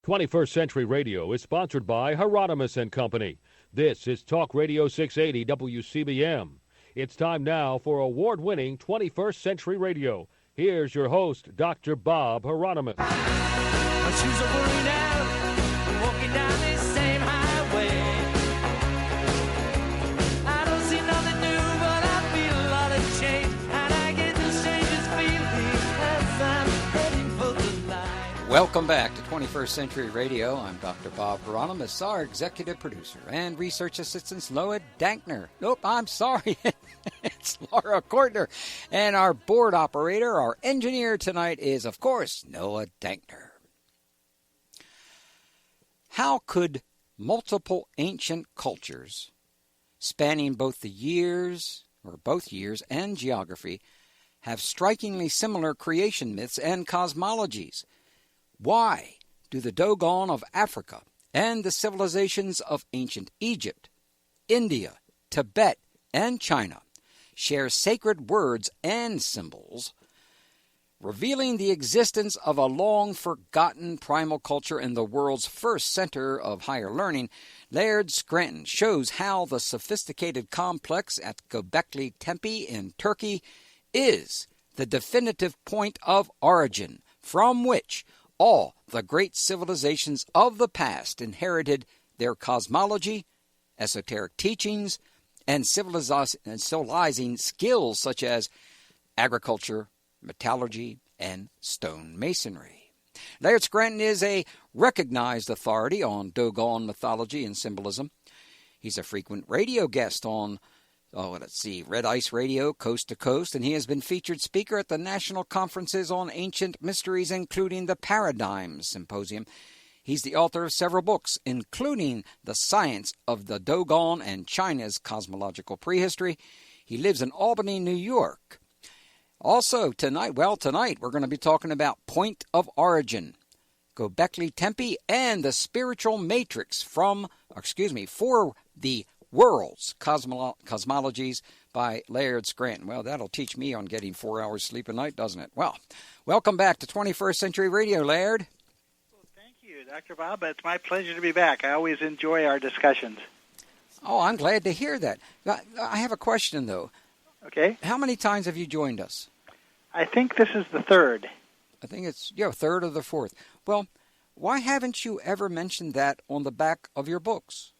21st Century Radio is sponsored by Hieronimus and Company. This is Talk Radio 680 WCBM. It's time now for award-winning 21st Century Radio. Here's your host, Dr. Bob Hieronimus. My shoes are worn out, I'm walking down this same highway. I don't see nothing new, but I feel a lot of change, and I get the strangest feeling as I'm heading for the light. Welcome back to 21st Century Radio. I'm Dr. Bob Hieronimus, our executive producer, and research assistant Lois Dankner. Nope, I'm sorry. It's Laura Kortner. And our board operator, our engineer tonight is, of course, Noah Dankner. How could multiple ancient cultures, spanning both years and geography, have strikingly similar creation myths and cosmologies? Why do the Dogon of Africa and the civilizations of ancient Egypt, India, Tibet, and China share sacred words and symbols, revealing the existence of a long-forgotten primal culture in the world's first center of higher learning? Laird Scranton shows how the sophisticated complex at Göbekli Tepe in Turkey is the definitive point of origin from which all the great civilizations of the past inherited their cosmology, esoteric teachings, and civilizing skills such as agriculture, metallurgy, and stone masonry. Laird Scranton is a recognized authority on Dogon mythology and symbolism. He's a frequent radio guest on, Red Ice Radio, Coast to Coast, and he has been featured speaker at the national conferences on ancient mysteries, including the Paradigm Symposium. He's the author of several books, including The Science of the Dogon and China's Cosmological Prehistory. He lives in Albany, New York. Also, tonight we're going to be talking about Point of Origin, Göbekli Tepe, and the Spiritual Matrix for the World's Cosmologies by Laird Scranton. Well, that'll teach me on getting 4 hours sleep a night, doesn't it? Well, welcome back to 21st Century Radio, Laird. Dr. Bob, it's my pleasure to be back. I always enjoy our discussions. Oh, I'm glad to hear that. I have a question, though. Okay. How many times have you joined us? I think this is the third. I think it's, third or the fourth. Well, why haven't you ever mentioned that on the back of your books?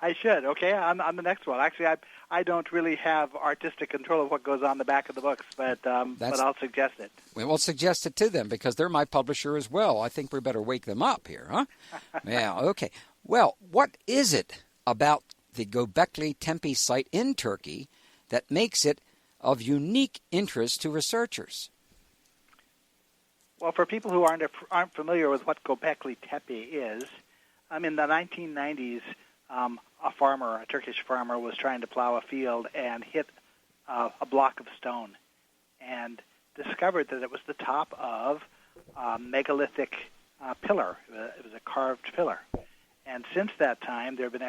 I should, okay, on the next one. Actually, I don't really have artistic control of what goes on the back of the books, but I'll suggest it. We'll suggest it to them because they're my publisher as well. I think we better wake them up here, huh? Yeah, okay. Well, what is it about the Göbekli Tepe site in Turkey that makes it of unique interest to researchers? Well, for people who aren't familiar with what Göbekli Tepe is, in the 1990s, a Turkish farmer, was trying to plow a field and hit a block of stone and discovered that it was the top of a megalithic pillar. It was a carved pillar. And since that time, there have been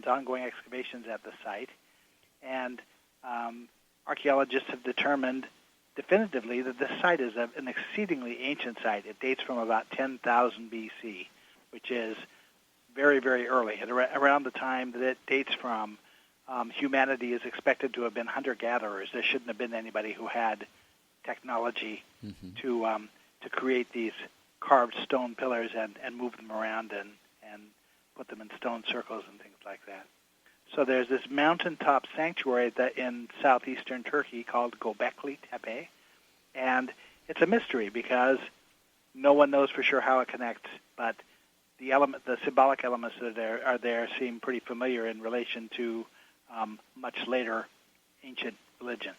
ongoing excavations at the site, and archaeologists have determined definitively that this site is an exceedingly ancient site. It dates from about 10,000 BC, which is very, very early. At around the time that it dates from, humanity is expected to have been hunter-gatherers. There shouldn't have been anybody who had technology to create these carved stone pillars and move them around and put them in stone circles and things like that. So there's this mountaintop sanctuary in southeastern Turkey called Göbekli Tepe, and it's a mystery because no one knows for sure how it connects, but the symbolic elements that are there seem pretty familiar in relation to much later ancient religions.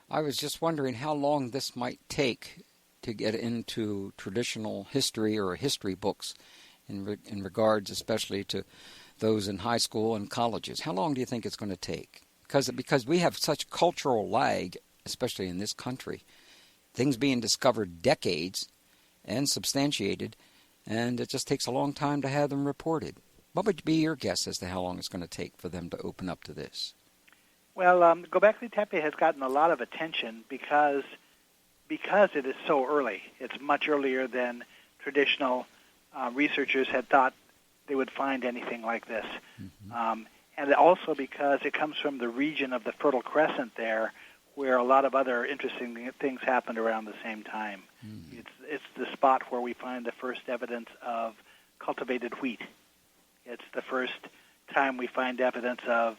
I was just wondering how long this might take to get into traditional history or history books in regards especially to those in high school and colleges. How long do you think it's going to take? Because we have such cultural lag, especially in this country. Things being discovered decades and substantiated, and it just takes a long time to have them reported. What would be your guess as to how long it's going to take for them to open up to this? Well, Göbekli Tepe has gotten a lot of attention because it is so early. It's much earlier than traditional researchers had thought they would find anything like this. And also because it comes from the region of the Fertile Crescent there, where a lot of other interesting things happened around the same time. It's the spot where we find the first evidence of cultivated wheat. It's the first time we find evidence of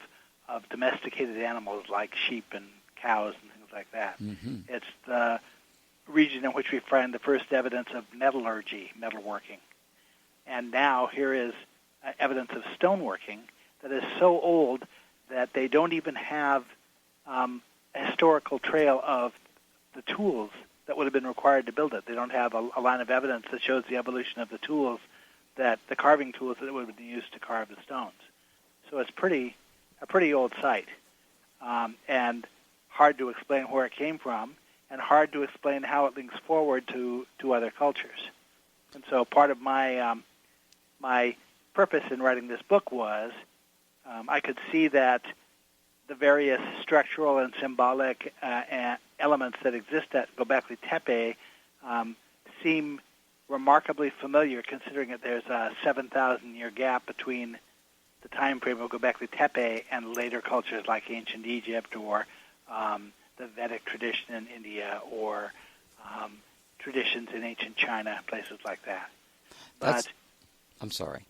domesticated animals like sheep and cows and things like that. It's the region in which we find the first evidence of metallurgy, metalworking. And now here is evidence of stoneworking that is so old that they don't even have a historical trail of the tools that would have been required to build it. They don't have a line of evidence that shows the evolution of the tools, the carving tools that would have been used to carve the stones. So it's a pretty old site, and hard to explain where it came from, and hard to explain how it links forward to other cultures. And so part of my my purpose in writing this book was I could see that the various structural and symbolic elements that exist at Göbekli Tepe seem remarkably familiar, considering that there's a 7,000-year gap between the time frame of Göbekli Tepe and later cultures like ancient Egypt or the Vedic tradition in India or traditions in ancient China, places like that. I'm sorry.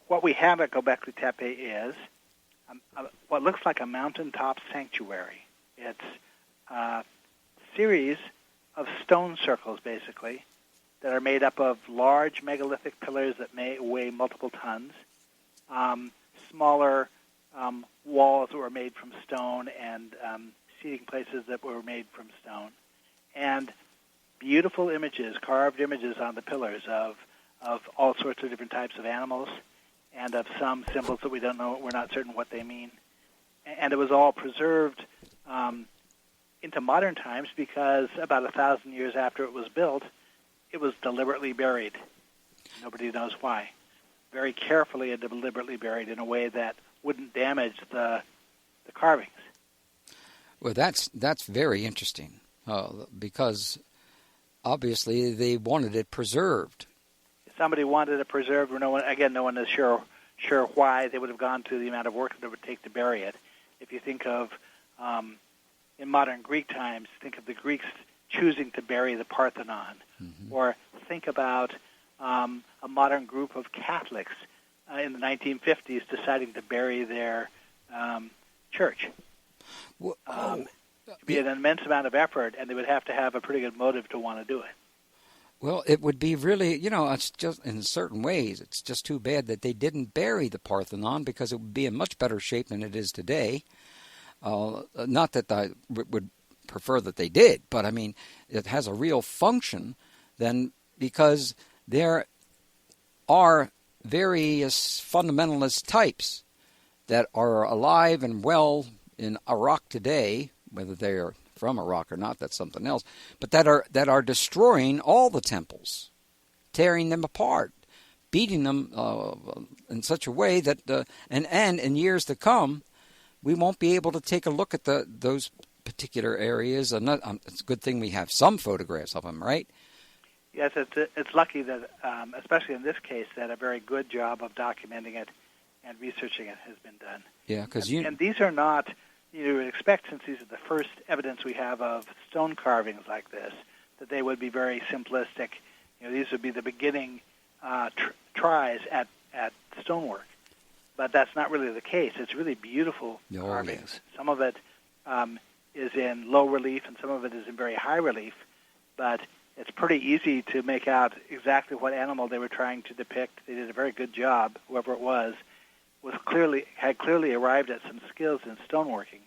What we have at Göbekli Tepe is what looks like a mountaintop sanctuary. It's a series of stone circles, basically, that are made up of large megalithic pillars that may weigh multiple tons, smaller walls that were made from stone, and seating places that were made from stone, and beautiful images, carved images on the pillars of all sorts of different types of animals, and of some symbols that we don't know, we're not certain what they mean. And it was all preserved into modern times because about 1,000 years after it was built, it was deliberately buried. Nobody knows why. Very carefully and deliberately buried in a way that wouldn't damage the carvings. Well, that's very interesting because obviously they wanted it preserved. Somebody wanted it preserved. No one is sure why they would have gone to the amount of work that it would take to bury it. If you think of, in modern Greek times, think of the Greeks choosing to bury the Parthenon, or think about a modern group of Catholics in the 1950s deciding to bury their church. Well, it would be an immense amount of effort, and they would have to have a pretty good motive to want to do it. Well, it would be really, it's just, in certain ways, it's just too bad that they didn't bury the Parthenon because it would be in much better shape than it is today. Not that I would prefer that they did, but I mean, it has a real function then because there are various fundamentalist types that are alive and well in Iraq today, whether they are from Iraq or not, that's something else, but that are destroying all the temples, tearing them apart, beating them in such a way that and in years to come, we won't be able to take a look at those particular areas. It's a good thing we have some photographs of them, right? Yes, it's lucky that, especially in this case, that a very good job of documenting it and researching it has been done. Yeah, because and these are not. You would expect, since these are the first evidence we have of stone carvings like this, that they would be very simplistic. These would be the beginning tries at stonework. But that's not really the case. It's really beautiful carvings. Yes. Some of it is in low relief, and some of it is in very high relief. But it's pretty easy to make out exactly what animal they were trying to depict. They did a very good job, whoever it was had clearly arrived at some skills in stoneworking,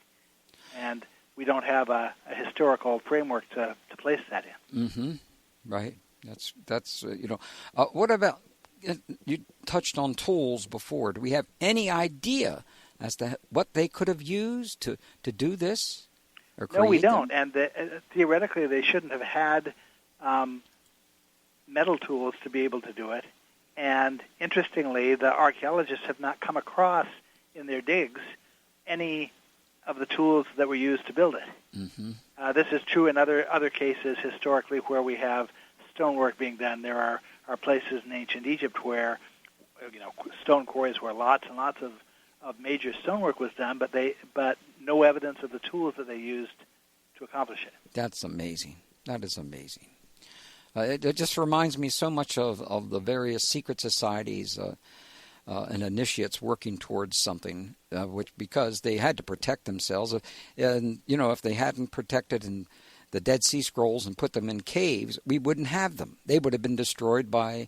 and we don't have a historical framework to place that in. Right. That's what about, you touched on tools before. Do we have any idea as to what they could have used to do this or create No, we don't. them? And theoretically, they shouldn't have had metal tools to be able to do it. And interestingly, the archaeologists have not come across in their digs any of the tools that were used to build it. This is true in other cases historically where we have stonework being done. There are are places in ancient Egypt where, stone quarries where lots and lots of major stonework was done, but no evidence of the tools that they used to accomplish it. That's amazing. That is amazing. It just reminds me so much of the various secret societies and initiates working towards something, because they had to protect themselves. And, if they hadn't protected the Dead Sea Scrolls and put them in caves, we wouldn't have them. They would have been destroyed by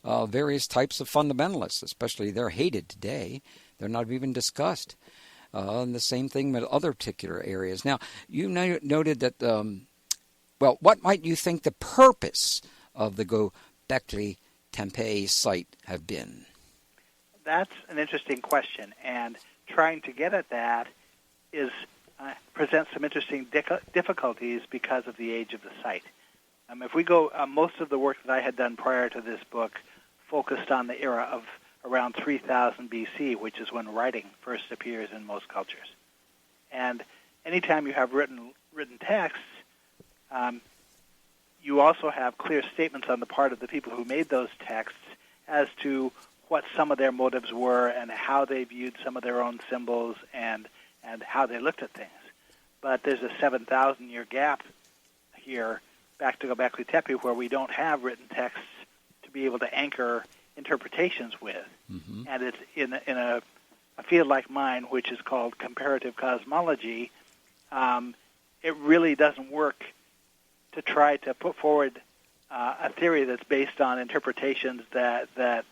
various types of fundamentalists, especially they're hated today. They're not even discussed. And the same thing with other particular areas. Now, you noted that, what might you think the purpose of the Göbekli Tepe site have been? That's an interesting question, and trying to get at that presents some interesting difficulties because of the age of the site. If we go, most of the work that I had done prior to this book focused on the era of around 3000 BC, which is when writing first appears in most cultures. And anytime you have written texts, you also have clear statements on the part of the people who made those texts as to what some of their motives were and how they viewed some of their own symbols and how they looked at things. But there's a 7,000-year gap here back to Göbekli Tepe where we don't have written texts to be able to anchor interpretations with. Mm-hmm. And it's in a field like mine, which is called comparative cosmology, it really doesn't work to try to put forward a theory that's based on interpretations that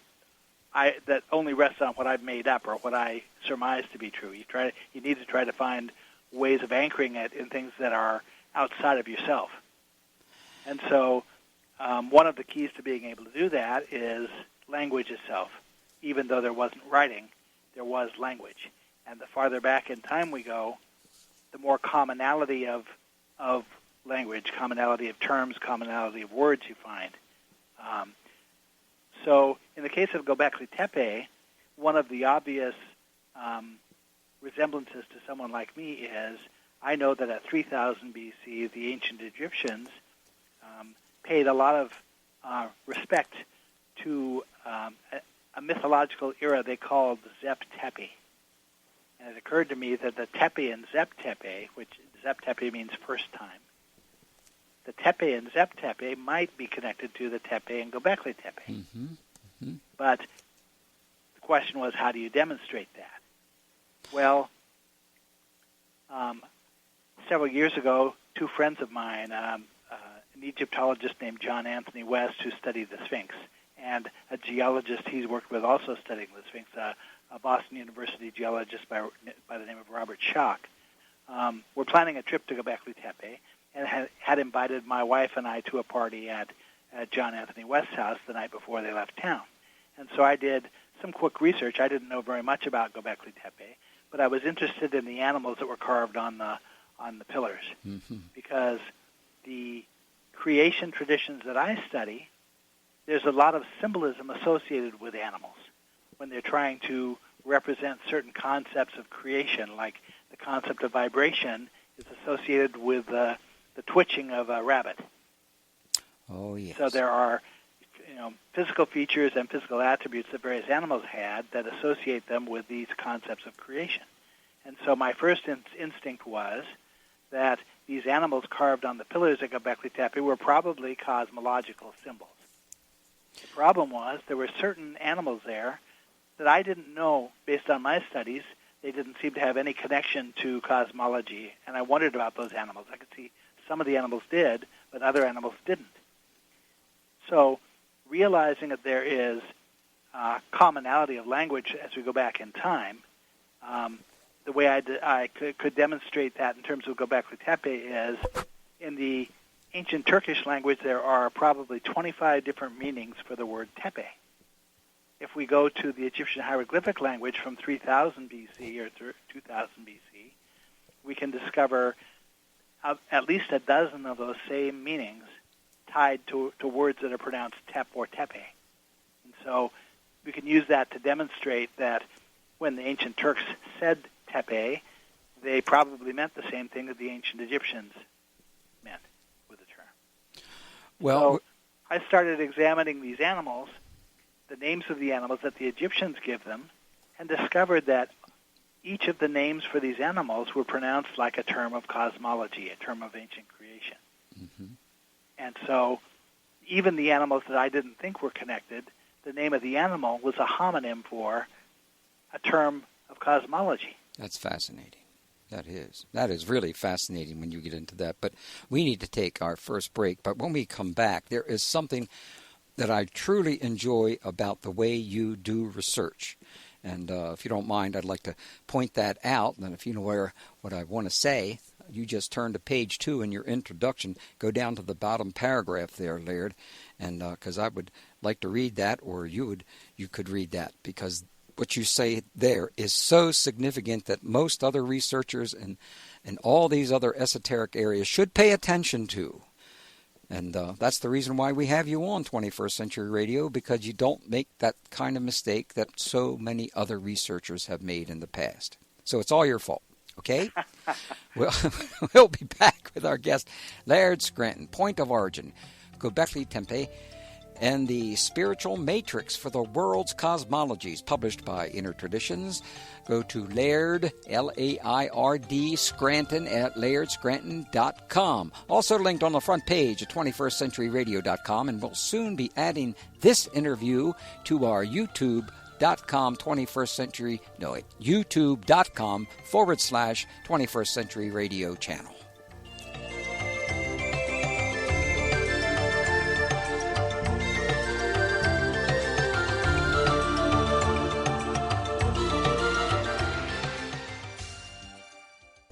only rests on what I've made up or what I surmise to be true. You need to try to find ways of anchoring it in things that are outside of yourself. And so one of the keys to being able to do that is language itself. Even though there wasn't writing, there was language. And the farther back in time we go, the more commonality of language, commonality of terms, commonality of words you find. So in the case of Göbekli Tepe, one of the obvious resemblances to someone like me is I know that at 3000 BC, the ancient Egyptians paid a lot of respect to a mythological era they called Zep Tepe. And it occurred to me that the Tepe and Zep Tepe, which Zep Tepe means first time, the Tepe and Zep Tepe might be connected to the Tepe and Göbekli Tepe. Mm-hmm. Mm-hmm. But the question was, how do you demonstrate that? Well, several years ago, two friends of mine, an Egyptologist named John Anthony West, who studied the Sphinx, and a geologist he's worked with also studying the Sphinx, a Boston University geologist by the name of Robert Schock, were planning a trip to Göbekli Tepe and had invited my wife and I to a party at John Anthony West's house the night before they left town. And so I did some quick research. I didn't know very much about Göbekli Tepe, but I was interested in the animals that were carved on the pillars, mm-hmm. because the creation traditions that I study, there's a lot of symbolism associated with animals when they're trying to represent certain concepts of creation, like the concept of vibration is associated with the twitching of a rabbit. Oh, yes. So there are physical features and physical attributes that various animals had that associate them with these concepts of creation. And so my first instinct was that these animals carved on the pillars at Göbekli Tepe were probably cosmological symbols. The problem was there were certain animals there that I didn't know, based on my studies, they didn't seem to have any connection to cosmology, and I wondered about those animals. I could see some of the animals did, but other animals didn't. So realizing that there is commonality of language as we go back in time, the way I could demonstrate that in terms of Göbekli Tepe is in the ancient Turkish language there are probably 25 different meanings for the word tepe. If we go to the Egyptian hieroglyphic language from 3000 BC or 2000 BC, we can discover at least a dozen of those same meanings tied to words that are pronounced tep or tepe. And so we can use that to demonstrate that when the ancient Turks said tepe, they probably meant the same thing that the ancient Egyptians meant with the term. Well, so I started examining these animals, the names of the animals that the Egyptians give them, and discovered that each of the names for these animals were pronounced like a term of cosmology, a term of ancient creation. Mm-hmm. And so even the animals that I didn't think were connected, the name of the animal was a homonym for a term of cosmology. That's fascinating. That is. That is really fascinating when you get into that. But we need to take our first break. But when we come back, there is something that I truly enjoy about the way you do research. And if you don't mind, I'd like to point that out. And if you know what I want to say, you just turn to page 2 in your introduction. Go down to the bottom paragraph there, Laird, and because I would like to read that, or you could read that, because what you say there is so significant that most other researchers and all these other esoteric areas should pay attention to. And that's the reason why we have you on 21st Century Radio, because you don't make that kind of mistake that so many other researchers have made in the past. So it's all your fault, okay? We'll be back with our guest, Laird Scranton, Point of Origin, Göbekli Tepe, and the Spiritual Matrix for the World's Cosmologies, published by Inner Traditions. Go to Laird, L-A-I-R-D, Scranton at lairdscranton.com. Also linked on the front page at 21stcenturyradio.com, and we'll soon be adding this interview to our youtube.com 21st century, no, youtube.com /21st century radio channel.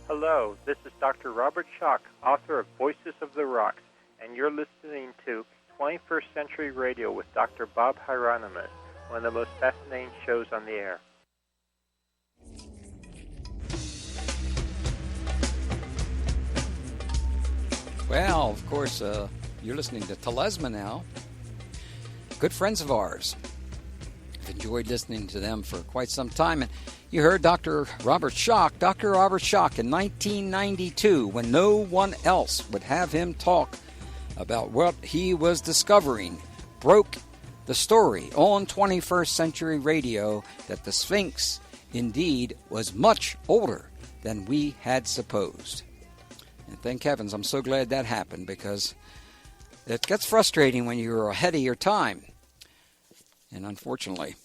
Hello, this is Dr. Robert Schoch, author of Voices of the Rocks, and you're listening to 21st Century Radio with Dr. Bob Hieronimus, one of the most fascinating shows on the air. Well, of course, you're listening to Telesma now. Good friends of ours. I've enjoyed listening to them for quite some time. And you heard Dr. Robert Schoch. Dr. Robert Schoch in 1992, when no one else would have him talk about what he was discovering, broke the story on 21st Century Radio that the Sphinx indeed was much older than we had supposed. And thank heavens, I'm so glad that happened, because it gets frustrating when you're ahead of your time. And unfortunately,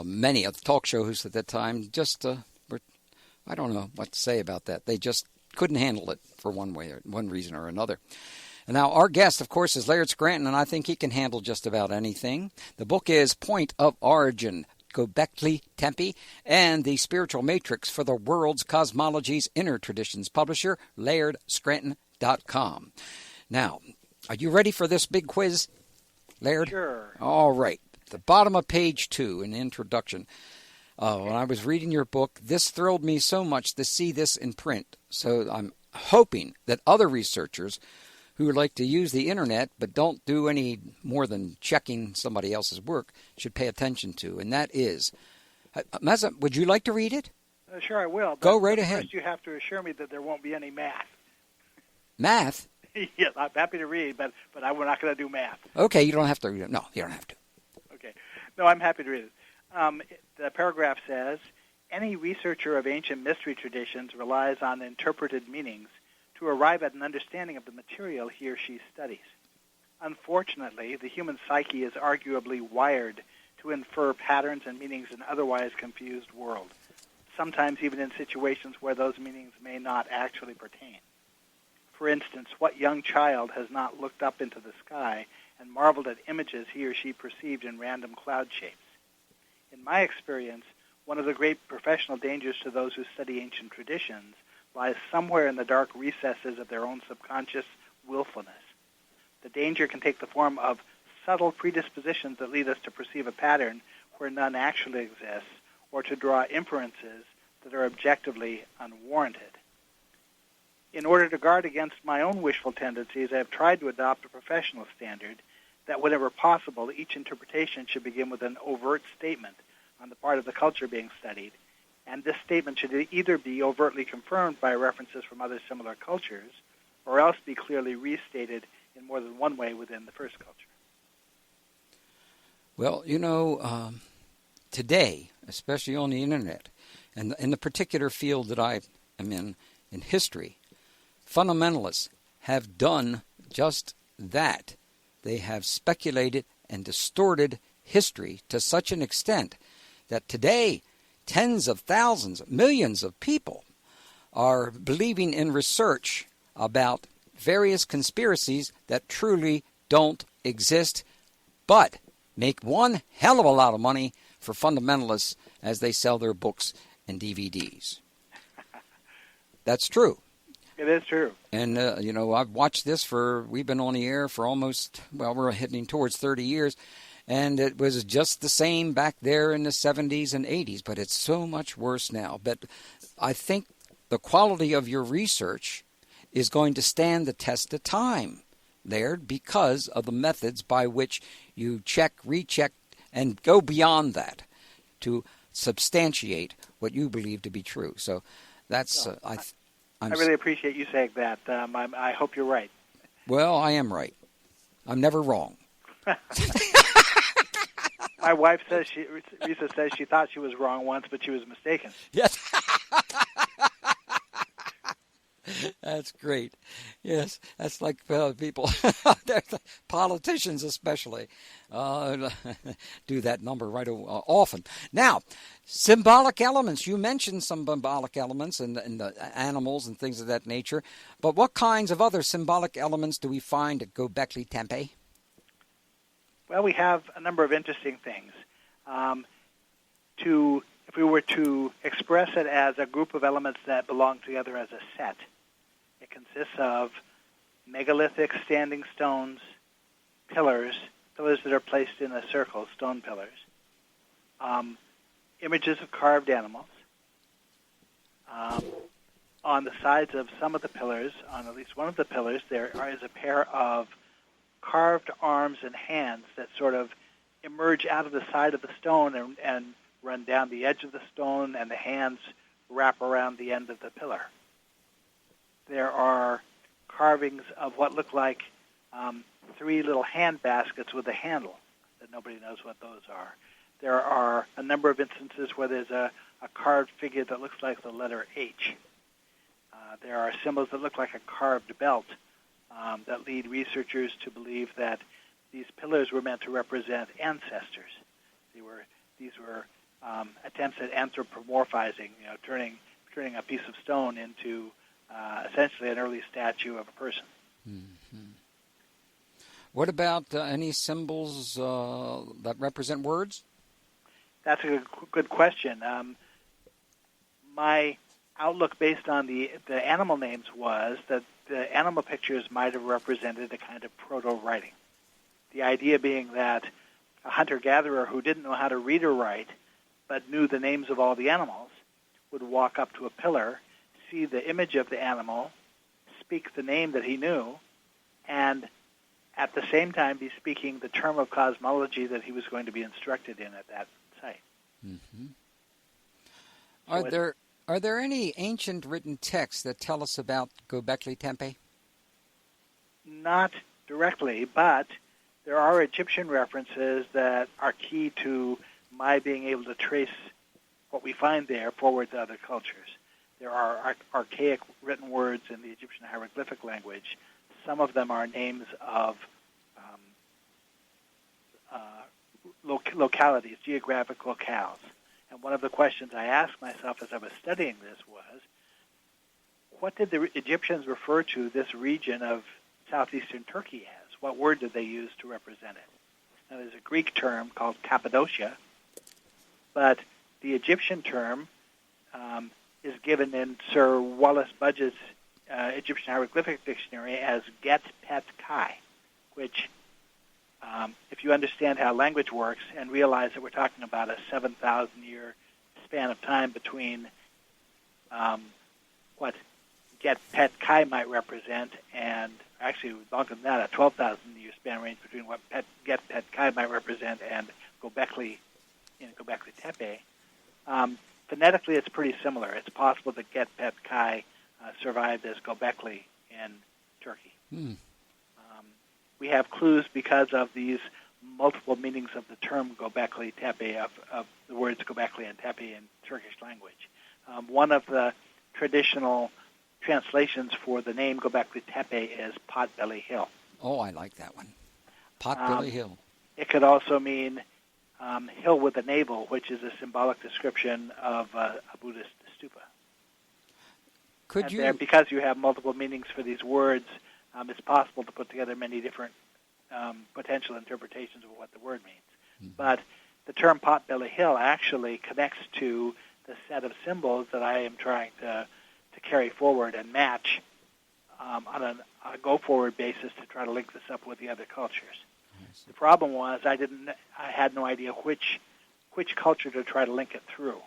many of the talk show hosts at that time just were, I don't know what to say about that. They just couldn't handle it for one reason or another. And now our guest, of course, is Laird Scranton, and I think he can handle just about anything. The book is Point of Origin, Göbekli Tepe, and the Spiritual Matrix for the World's Cosmology's Inner Traditions publisher, lairdscranton.com. Now, are you ready for this big quiz, Laird? Sure. All right. The bottom of page 2 in the introduction. When I was reading your book, this thrilled me so much to see this in print. So I'm hoping that other researchers who like to use the internet but don't do any more than checking somebody else's work should pay attention to. And that is, Mazza, would you like to read it? Sure, I will. Go right ahead. First, you have to assure me that there won't be any math. Math? Yes, I'm happy to read, but we're not going to do math. Okay, you don't have to read it. No, you don't have to. Okay. No, I'm happy to read it. The paragraph says, any researcher of ancient mystery traditions relies on interpreted meanings to arrive at an understanding of the material he or she studies. Unfortunately, the human psyche is arguably wired to infer patterns and meanings in otherwise confused world, sometimes even in situations where those meanings may not actually pertain. For instance, what young child has not looked up into the sky and marveled at images he or she perceived in random cloud shapes? In my experience, one of the great professional dangers to those who study ancient traditions lies somewhere in the dark recesses of their own subconscious willfulness. The danger can take the form of subtle predispositions that lead us to perceive a pattern where none actually exists, or to draw inferences that are objectively unwarranted. In order to guard against my own wishful tendencies, I have tried to adopt a professional standard that whenever possible, each interpretation should begin with an overt statement on the part of the culture being studied, and this statement should either be overtly confirmed by references from other similar cultures, or else be clearly restated in more than one way within the first culture. Well, today, especially on the internet, and in the particular field that I am in history, fundamentalists have done just that. They have speculated and distorted history to such an extent that today tens of thousands, millions of people are believing in research about various conspiracies that truly don't exist, but make one hell of a lot of money for fundamentalists as they sell their books and DVDs. That's true. It is true. And, I've watched this we've been on the air for we're heading towards 30 years, and it was just the same back there in the 70s and 80s, but it's so much worse now. But I think the quality of your research is going to stand the test of time, Laird, because of the methods by which you check, recheck, and go beyond that to substantiate what you believe to be true. So that's... I really appreciate you saying that. I hope you're right. Well, I am right. I'm never wrong. My wife says Risa says she thought she was wrong once, but she was mistaken. Yes. That's great. Yes, that's like people, politicians especially, do that number right often. Now, symbolic elements. You mentioned some symbolic elements and the animals and things of that nature, but what kinds of other symbolic elements do we find at Göbekli Tepe? Well, we have a number of interesting things. If we were to express it as a group of elements that belong together as a set, it consists of megalithic standing stones, pillars that are placed in a circle, stone pillars, images of carved animals. On the sides of some of the pillars, on at least one of the pillars, there is a pair of carved arms and hands that sort of emerge out of the side of the stone and run down the edge of the stone, and the hands wrap around the end of the pillar. There are carvings of what look like three little hand baskets with a handle that nobody knows what those are. There are a number of instances where there's a carved figure that looks like the letter H. There are symbols that look like a carved belt that lead researchers to believe that these pillars were meant to represent ancestors. These were attempts at anthropomorphizing, turning a piece of stone into essentially an early statue of a person. Mm-hmm. What about any symbols that represent words? That's a good question. My outlook based on the animal names was that the animal pictures might have represented a kind of proto-writing. The idea being that a hunter-gatherer who didn't know how to read or write but knew the names of all the animals would walk up to a pillar, see the image of the animal, speak the name that he knew, and at the same time be speaking the term of cosmology that he was going to be instructed in at that site. Mm-hmm. So Are there any ancient written texts that tell us about Göbekli Tepe? Not directly, but there are Egyptian references that are key to my being able to trace what we find there forward to other cultures. There are archaic written words in the Egyptian hieroglyphic language. Some of them are names of localities, geographic locales. And one of the questions I asked myself as I was studying this was, what did the Egyptians refer to this region of southeastern Turkey as? What word did they use to represent it? Now, there's a Greek term called Cappadocia, but the Egyptian term is given in Sir Wallace Budge's Egyptian Hieroglyphic Dictionary as Get Pet Kai, which, if you understand how language works and realize that we're talking about a 7,000-year span of time between what Get Pet Kai might represent and actually longer than that, a 12,000-year span range between what Get Pet Kai might represent and Göbekli Tepe. Phonetically, it's pretty similar. It's possible that Get Pet Kai survived as Göbekli in Turkey. we have clues because of these multiple meanings of the term Göbekli Tepe, of the words Göbekli and Tepe in Turkish language. One of the traditional translations for the name Göbekli Tepe is Potbelly Hill. Oh, I like that one. Potbelly Hill. It could also mean hill with a navel, which is a symbolic description of a Buddhist stupa. Because you have multiple meanings for these words, it's possible to put together many different potential interpretations of what the word means. Mm-hmm. But the term Potbelly Hill actually connects to the set of symbols that I am trying to carry forward and match on a go-forward basis to try to link this up with the other cultures. The problem was I had no idea which culture to try to link it through.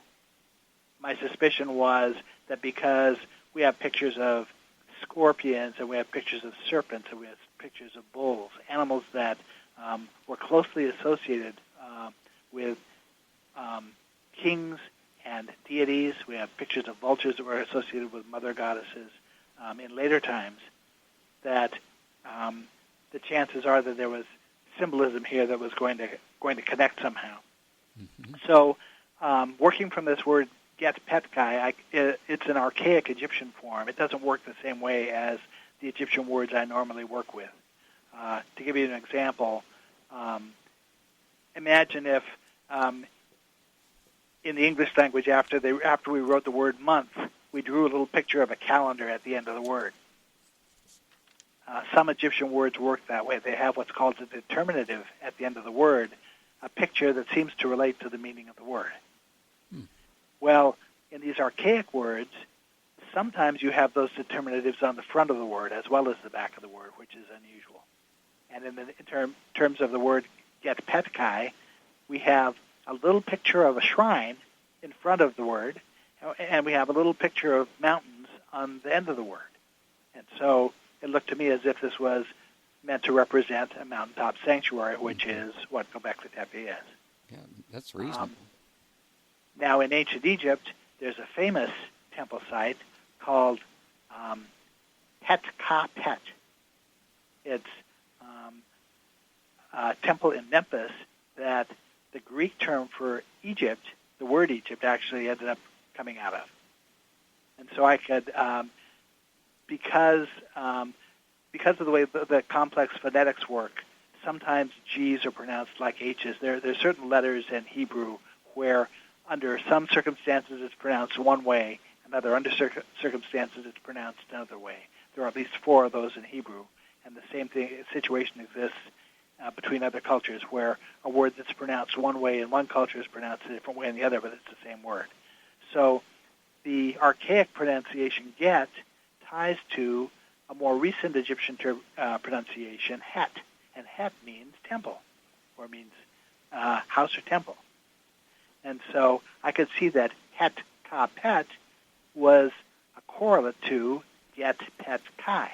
My suspicion was that because we have pictures of scorpions and we have pictures of serpents and we have pictures of bulls, animals that were closely associated with kings and deities. We have pictures of vultures that were associated with mother goddesses in later times, that the chances are that there was symbolism here that was going to connect somehow. Mm-hmm. So working from this word Get Petkai, it's an archaic Egyptian form. It doesn't work the same way as the Egyptian words I normally work with. To give you an example, imagine if in the English language after we wrote the word month, we drew a little picture of a calendar at the end of the word. Some Egyptian words work that way. They have what's called a determinative at the end of the word, a picture that seems to relate to the meaning of the word. Well, in these archaic words, sometimes you have those determinatives on the front of the word as well as the back of the word, which is unusual. And in terms of the word Get Petkai, we have a little picture of a shrine in front of the word, and we have a little picture of mountains on the end of the word. And so it looked to me as if this was meant to represent a mountaintop sanctuary, which is what Göbekli Tepe is. Yeah, that's reasonable. Now, in ancient Egypt, there's a famous temple site called Het Ka Pet. It's a temple in Memphis that the Greek term for Egypt, the word Egypt, actually ended up coming out of. And so I could, because of the way the complex phonetics work, sometimes G's are pronounced like H's. There's certain letters in Hebrew where under some circumstances it's pronounced one way, and under circumstances it's pronounced another way. There are at least 4 of those in Hebrew, and the same situation exists between other cultures, where a word that's pronounced one way in one culture is pronounced a different way in the other, but it's the same word. So the archaic pronunciation Get ties to a more recent Egyptian pronunciation Het, and Het means temple, or means house or temple. And so I could see that Het Ka Pet was a correlate to Get Pet Kai.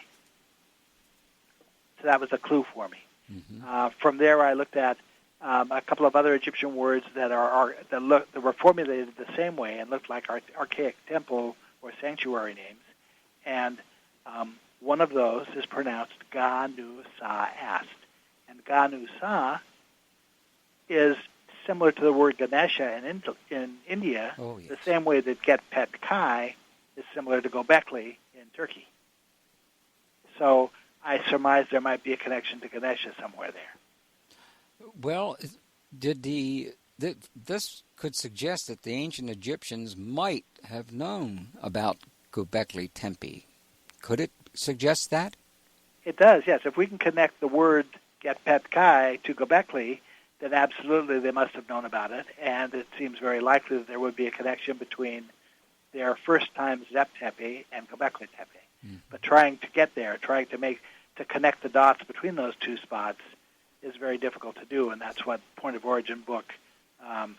So that was a clue for me. Mm-hmm. From there, I looked at a couple of other Egyptian words that were formulated the same way and looked like archaic temple or sanctuary names. And one of those is pronounced Ga-Nu-Sa Ast. And Ga-Nu-Sa is similar to the word Ganesha in India, the same way that Get Pet Kai is similar to Göbekli in Turkey. So I surmise there might be a connection to Ganesha somewhere there. Well, this could suggest that the ancient Egyptians might have known about Göbekli Tepe. Could it suggest that? It does, yes. If we can connect the word Get Pet Kai to Göbekli, then absolutely they must have known about it, and it seems very likely that there would be a connection between their first time Zep Tepe and Göbekli Tepe. Mm-hmm. But trying to get there, to connect the dots between those two spots is very difficult to do, and that's what Point of Origin book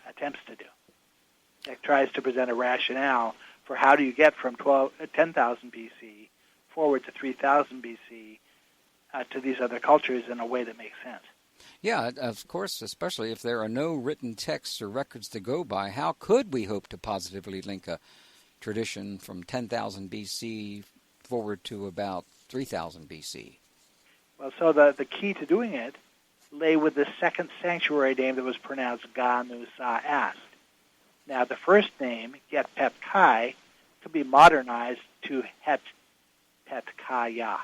attempts to do. It tries to present a rationale for how do you get from 10,000 BC forward to 3,000 BC to these other cultures in a way that makes sense. Yeah, of course, especially if there are no written texts or records to go by, how could we hope to positively link a tradition from 10,000 BC forward to about 3,000 BC? Well, so the key to doing it lay with the second sanctuary name that was pronounced Ga-nu-sa-ast. Now, the first name, Get-Pet-Kai, could be modernized to Het-Pet-Ka-Ya.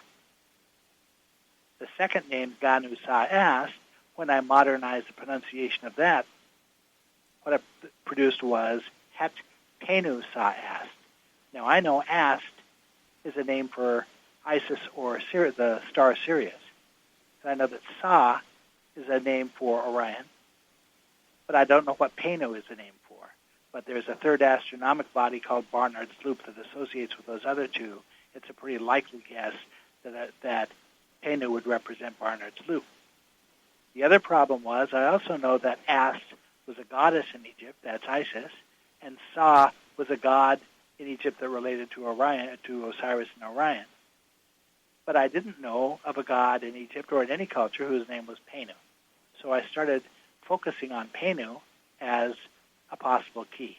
The second name, Ga-nu-sa-ast, when I modernized the pronunciation of that, what I produced was Het-Penu-sa-ast. Now, I know Ast is a name for Isis or the star Sirius. And I know that Sa is a name for Orion, but I don't know what Penu is a name for. But there's a third astronomic body called Barnard's Loop that associates with those other two. It's a pretty likely guess that Penu would represent Barnard's Loop. The other problem was I also know that Ast was a goddess in Egypt, that's Isis, and Sa was a god in Egypt that related to Orion, to Osiris and Orion. But I didn't know of a god in Egypt or in any culture whose name was Penu. So I started focusing on Penu as a possible key.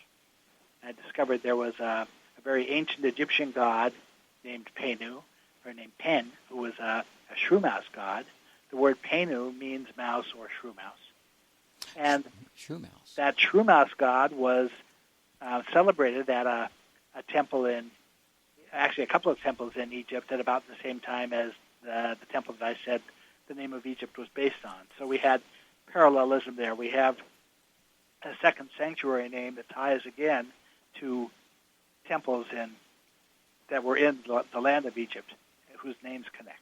I discovered there was a very ancient Egyptian god named Penu, or named Pen, who was a shrew mouse god. The word Penu means mouse or shrew mouse. And that shrew mouse god was celebrated at a temple actually a couple of temples in Egypt at about the same time as the temple that I said the name of Egypt was based on. So we had parallelism there. We have a second sanctuary name that ties again to temples that were in the land of Egypt, whose names connect.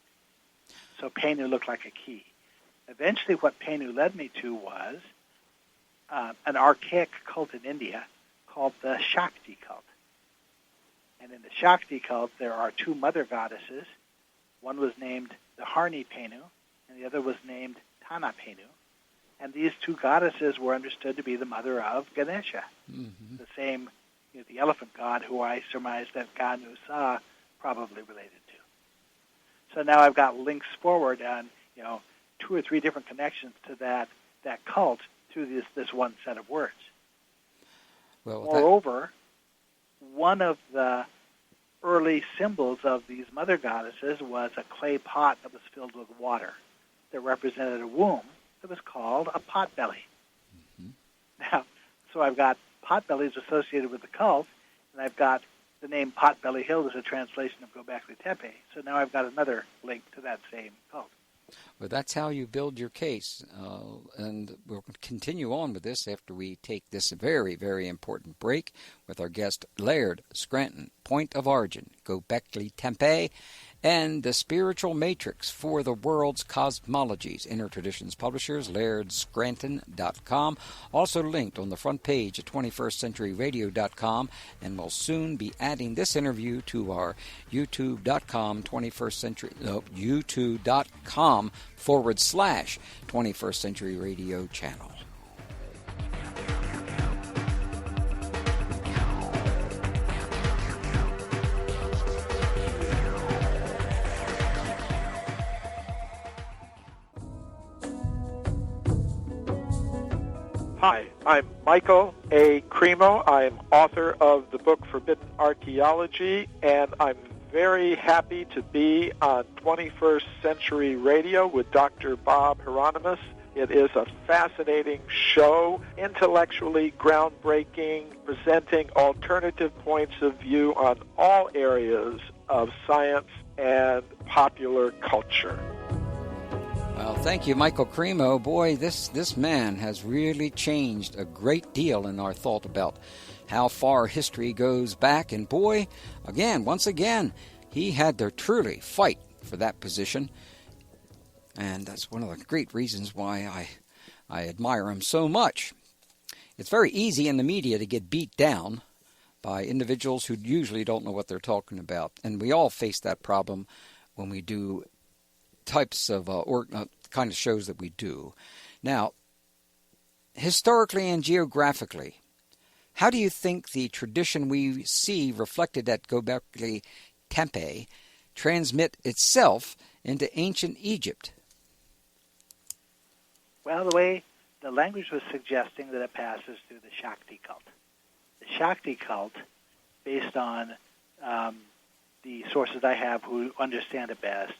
So Penu looked like a key. Eventually what Penu led me to was an archaic cult in India called the Shakti cult. And in the Shakti cult, there are two mother goddesses. One was named the Harni Penu, and the other was named Tana Penu. And these two goddesses were understood to be the mother of Ganesha, the same, the elephant god who I surmised that Ga-nu-sa probably related to. So now I've got links forward on, two or three different connections to that cult through this one set of words. Well, moreover, one of the early symbols of these mother goddesses was a clay pot that was filled with water that represented a womb that was called a potbelly. Now, so I've got potbellies associated with the cult, and I've got the name Potbelly Hill as a translation of Göbekli Tepe. So now I've got another link to that same cult. Well, that's how you build your case, and we'll continue on with this after we take this very, very important break with our guest, Laird Scranton, Point of Origin, Göbekli Tepe, and the Spiritual Matrix for the World's Cosmologies. Inner Traditions Publishers, LairdScranton.com, also linked on the front page at 21stCenturyRadio.com, and we'll soon be adding this interview to our YouTube.com 21st Century, YouTube.com/21st Century Radio channel. Hi, I'm Michael A. Cremo. I'm author of the book Forbidden Archaeology, and I'm very happy to be on 21st Century Radio with Dr. Bob Hieronimus. It is a fascinating show, intellectually groundbreaking, presenting alternative points of view on all areas of science and popular culture. Well, thank you, Michael Cremo. Boy, this man has really changed a great deal in our thought about how far history goes back. And boy, once again, he had to truly fight for that position. And that's one of the great reasons why I admire him so much. It's very easy in the media to get beat down by individuals who usually don't know what they're talking about. And we all face that problem when we do types of kind of shows that we do. Now, historically and geographically, how do you think the tradition we see reflected at Göbekli Tepe transmit itself into ancient Egypt? Well, the way the language was suggesting that it passes through the Shakti cult. The Shakti cult, based on the sources I have who understand it best,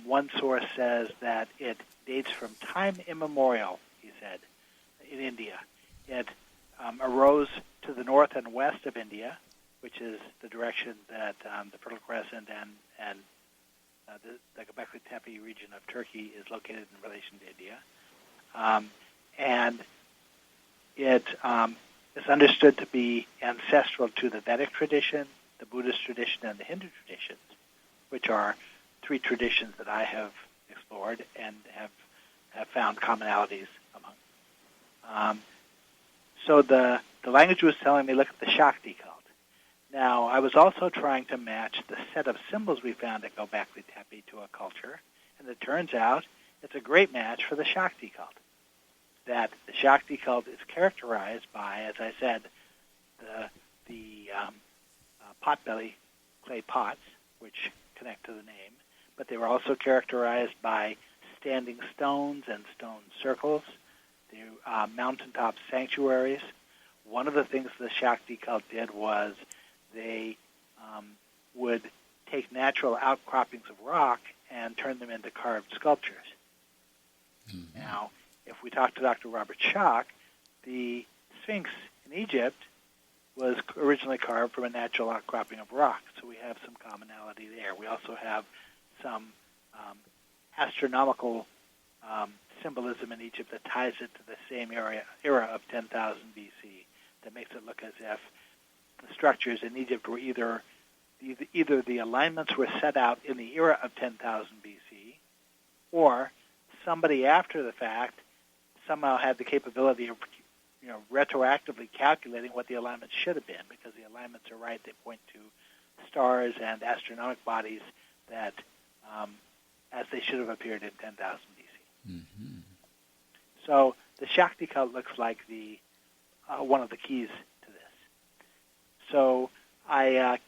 One source says that it dates from time immemorial, he said, in India. It arose to the north and west of India, which is the direction that the Fertile Crescent and the Göbekli Tepe region of Turkey is located in relation to India. And it is understood to be ancestral to the Vedic tradition, the Buddhist tradition, and the Hindu traditions, which are three traditions that I have explored and have found commonalities among. So the language was telling me, look at the Shakti cult. Now, I was also trying to match the set of symbols we found at Göbekli Tepe to a culture, and it turns out it's a great match for the Shakti cult. That the Shakti cult is characterized by, as I said, the potbelly clay pots, which connect to the name, but they were also characterized by standing stones and stone circles, the mountaintop sanctuaries. One of the things the Shakti cult did was they would take natural outcroppings of rock and turn them into carved sculptures. Mm-hmm. Now, if we talk to Dr. Robert Schoch, the Sphinx in Egypt was originally carved from a natural outcropping of rock, so we have some commonality there. We also have some astronomical symbolism in Egypt that ties it to the same era of 10,000 BC that makes it look as if the structures in Egypt were either the alignments were set out in the era of 10,000 BC, or somebody after the fact somehow had the capability of retroactively calculating what the alignments should have been, because the alignments are right. They point to stars and astronomic bodies that as they should have appeared in 10,000 BC. Mm-hmm. So the Shakti cult looks like the one of the keys to this. So I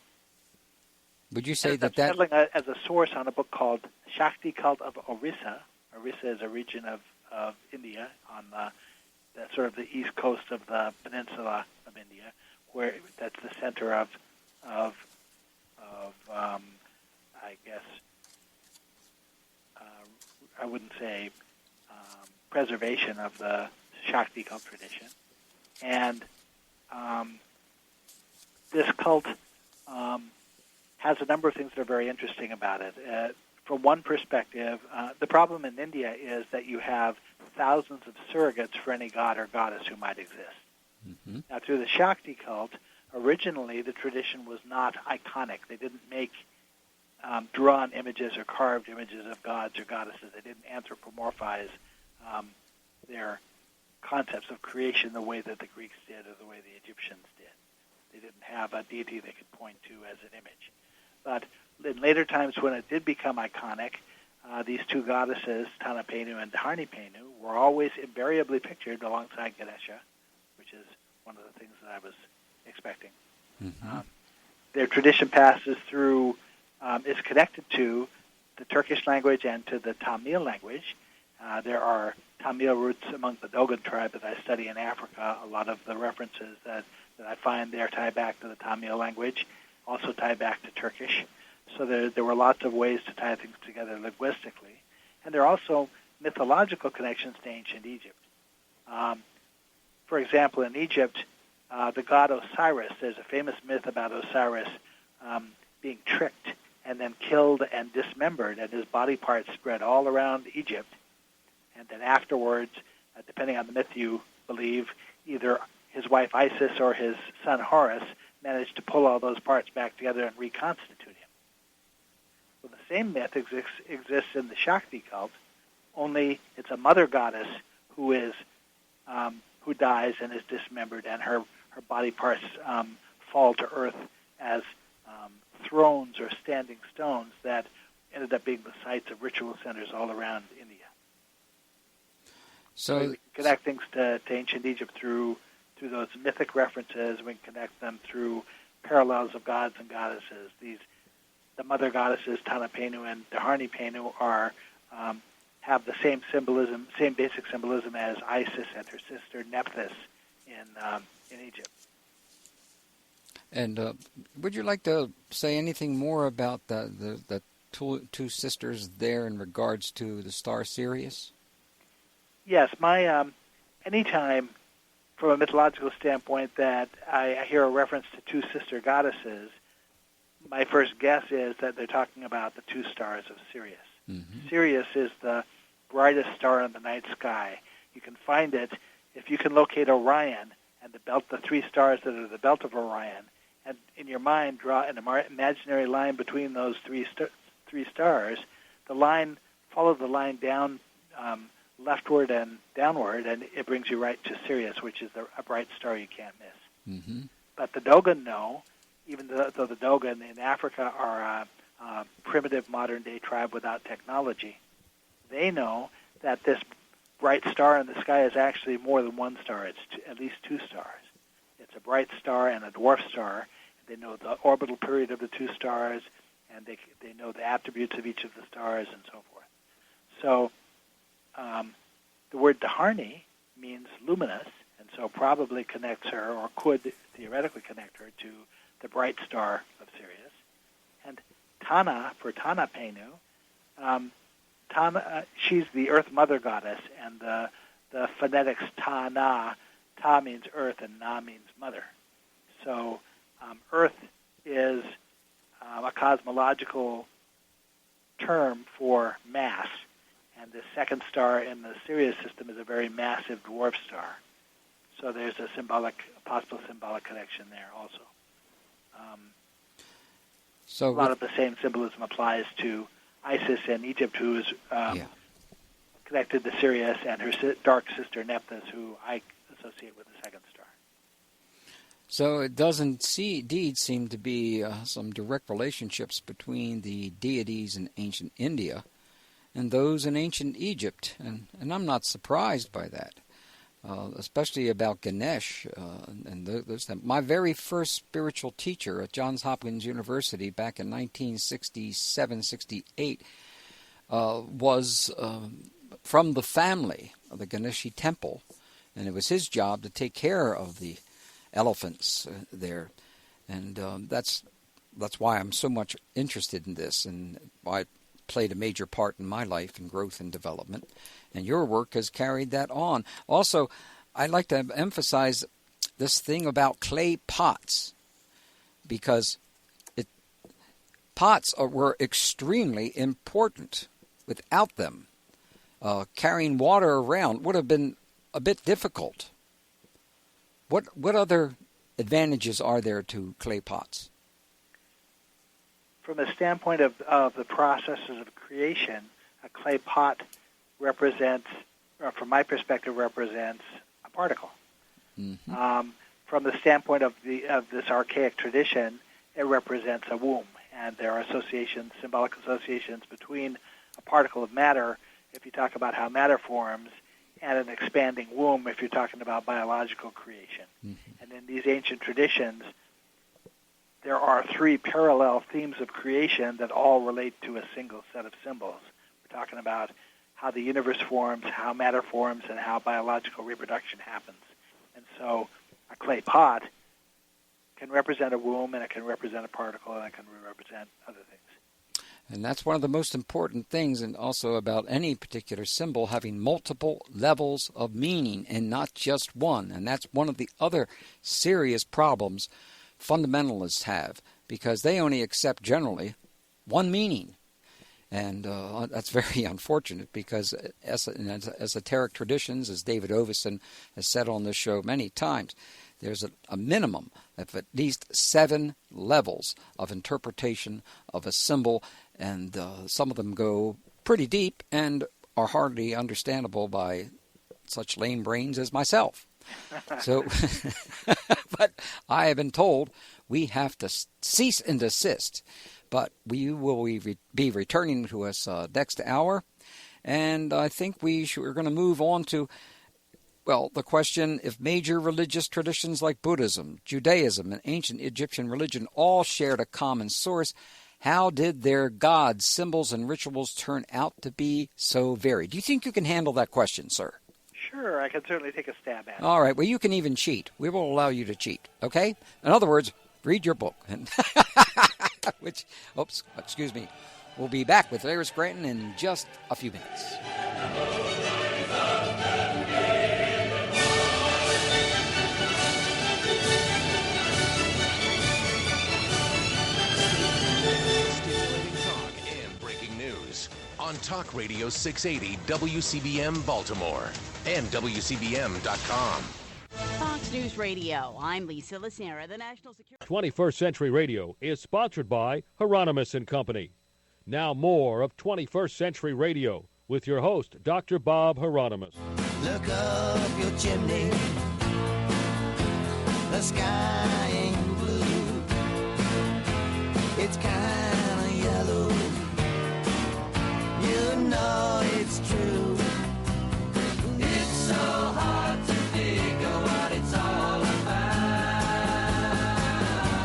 would you say that settling as a source on a book called Shakti Cult of Orissa. Orissa is a region of India on the sort of the east coast of the peninsula of India, where that's the center of I guess I wouldn't say preservation of the Shakti cult tradition, and this cult has a number of things that are very interesting about it. From one perspective, the problem in India is that you have thousands of surrogates for any god or goddess who might exist. Mm-hmm. Now, through the Shakti cult, originally the tradition was not iconic. They didn't make drawn images or carved images of gods or goddesses. They didn't anthropomorphize their concepts of creation the way that the Greeks did or the way the Egyptians did. They didn't have a deity they could point to as an image. But in later times, when it did become iconic, these two goddesses, Tanapenu and Dharnipenu, were always invariably pictured alongside Ganesha, which is one of the things that I was expecting. Mm-hmm. Their tradition passes through, is connected to the Turkish language and to the Tamil language. There are Tamil roots among the Dogen tribe that I study in Africa. A lot of the references that I find there tie back to the Tamil language, also tie back to Turkish. So there were lots of ways to tie things together linguistically. And there are also mythological connections to ancient Egypt. For example, in Egypt, the god Osiris, there's a famous myth about Osiris being tricked and then killed and dismembered, and his body parts spread all around Egypt. And then afterwards, depending on the myth you believe, either his wife Isis or his son Horus managed to pull all those parts back together and reconstitute him. Well, the same myth exists in the Shakti cult, only it's a mother goddess who dies and is dismembered, and her body parts fall to earth as thrones or standing stones that ended up being the sites of ritual centers all around India. So we can connect things to ancient Egypt through those mythic references. We can connect them through parallels of gods and goddesses. The mother goddesses Tanapenu and Dharnipenu have the same symbolism, same basic symbolism as Isis and her sister Nephthys in Egypt. And would you like to say anything more about the two sisters there in regards to the star Sirius? Yes, my anytime from a mythological standpoint that I hear a reference to two sister goddesses, my first guess is that they're talking about the two stars of Sirius. Mm-hmm. Sirius is the brightest star in the night sky. You can find it if you can locate Orion and the three stars that are the belt of Orion, and in your mind draw an imaginary line between those three stars. Follow the line down leftward and downward, and it brings you right to Sirius, which is a bright star you can't miss. Mm-hmm. But the Dogen know, even though the Dogen in Africa are a primitive modern-day tribe without technology, they know that this bright star in the sky is actually more than one star. It's at least two stars. It's a bright star and a dwarf star. They know the orbital period of the two stars, and they know the attributes of each of the stars and so forth. So the word Dharni means luminous, and so probably connects her, or could theoretically connect her, to the bright star of Sirius. And Tana, for Tana Penu, she's the Earth Mother goddess, and the phonetics Ta-na, Ta means earth and Na means mother. So Earth is a cosmological term for mass, and the second star in the Sirius system is a very massive dwarf star. So there's a possible symbolic connection there also. So a lot of the same symbolism applies to Isis in Egypt, who is connected to Sirius, and her dark sister Nephthys, who I associate with the second star. So it does indeed seem to be some direct relationships between the deities in ancient India and those in ancient Egypt, and I'm not surprised by that, especially about Ganesha. My very first spiritual teacher at Johns Hopkins University back in 1967-68 was from the family of the Ganesha temple, and it was his job to take care of the elephants there, and that's why I'm so much interested in this, and why it played a major part in my life and growth and development, and your work has carried that on. Also, I'd like to emphasize this thing about clay pots, because pots were extremely important. Without them, carrying water around would have been a bit difficult. What other advantages are there to clay pots? From the standpoint of the processes of creation, a clay pot represents, or from my perspective, represents a particle. Mm-hmm. From the standpoint of this archaic tradition, it represents a womb, and there are symbolic associations between a particle of matter, if you talk about how matter forms, and an expanding womb, if you're talking about biological creation. Mm-hmm. And in these ancient traditions, there are three parallel themes of creation that all relate to a single set of symbols. We're talking about how the universe forms, how matter forms, and how biological reproduction happens. And so a clay pot can represent a womb, and it can represent a particle, and it can represent other things. And that's one of the most important things, and also about any particular symbol having multiple levels of meaning and not just one. And that's one of the other serious problems fundamentalists have, because they only accept generally one meaning. And that's very unfortunate, because in esoteric traditions, as David Ovison has said on this show many times, there's a minimum of at least 7 levels of interpretation of a symbol, and some of them go pretty deep and are hardly understandable by such lame brains as myself. So, but I have been told we have to cease and desist. But we will be returning to us next hour, and I think we're going to move on to, well, the question: if major religious traditions like Buddhism, Judaism, and ancient Egyptian religion all shared a common source, how did their gods, symbols, and rituals turn out to be so varied? Do you think you can handle that question, sir? Sure, I can certainly take a stab at it. All right, well, you can even cheat. We will allow you to cheat, okay? In other words, read your book. Excuse me. We'll be back with Laird Scranton in just a few minutes. On Talk Radio 680 WCBM Baltimore and WCBM.com. Fox News Radio. I'm Lisa Lacera, the National Security. 21st Century Radio is sponsored by Hieronimus and Company. Now more of 21st Century Radio with your host, Dr. Bob Hieronimus. Look up your chimney. The sky ain't blue. It's kind of yellow. You know it's true. It's so hard to figure what it's all about.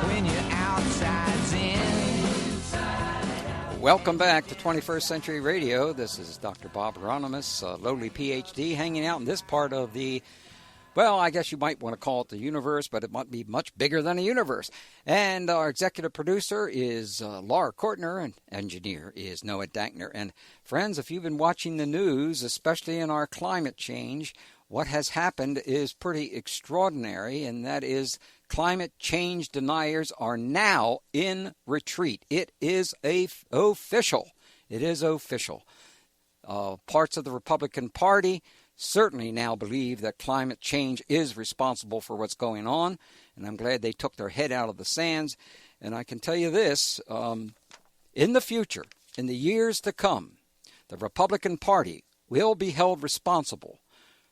When you're outside's in. Welcome back to 21st Century Radio. This is Dr. Bob Hieronimus, lowly PhD, hanging out in this part of the, well, I guess you might want to call it the universe, but it might be much bigger than a universe. And our executive producer is Laura Kortner, and engineer is Noah Dankner. And friends, if you've been watching the news, especially in our climate change, what has happened is pretty extraordinary, and that is climate change deniers are now in retreat. It is official. It is official. Parts of the Republican Party certainly now believe that climate change is responsible for what's going on, and I'm glad they took their head out of the sands. And I can tell you this, in the future, in the years to come, the Republican Party will be held responsible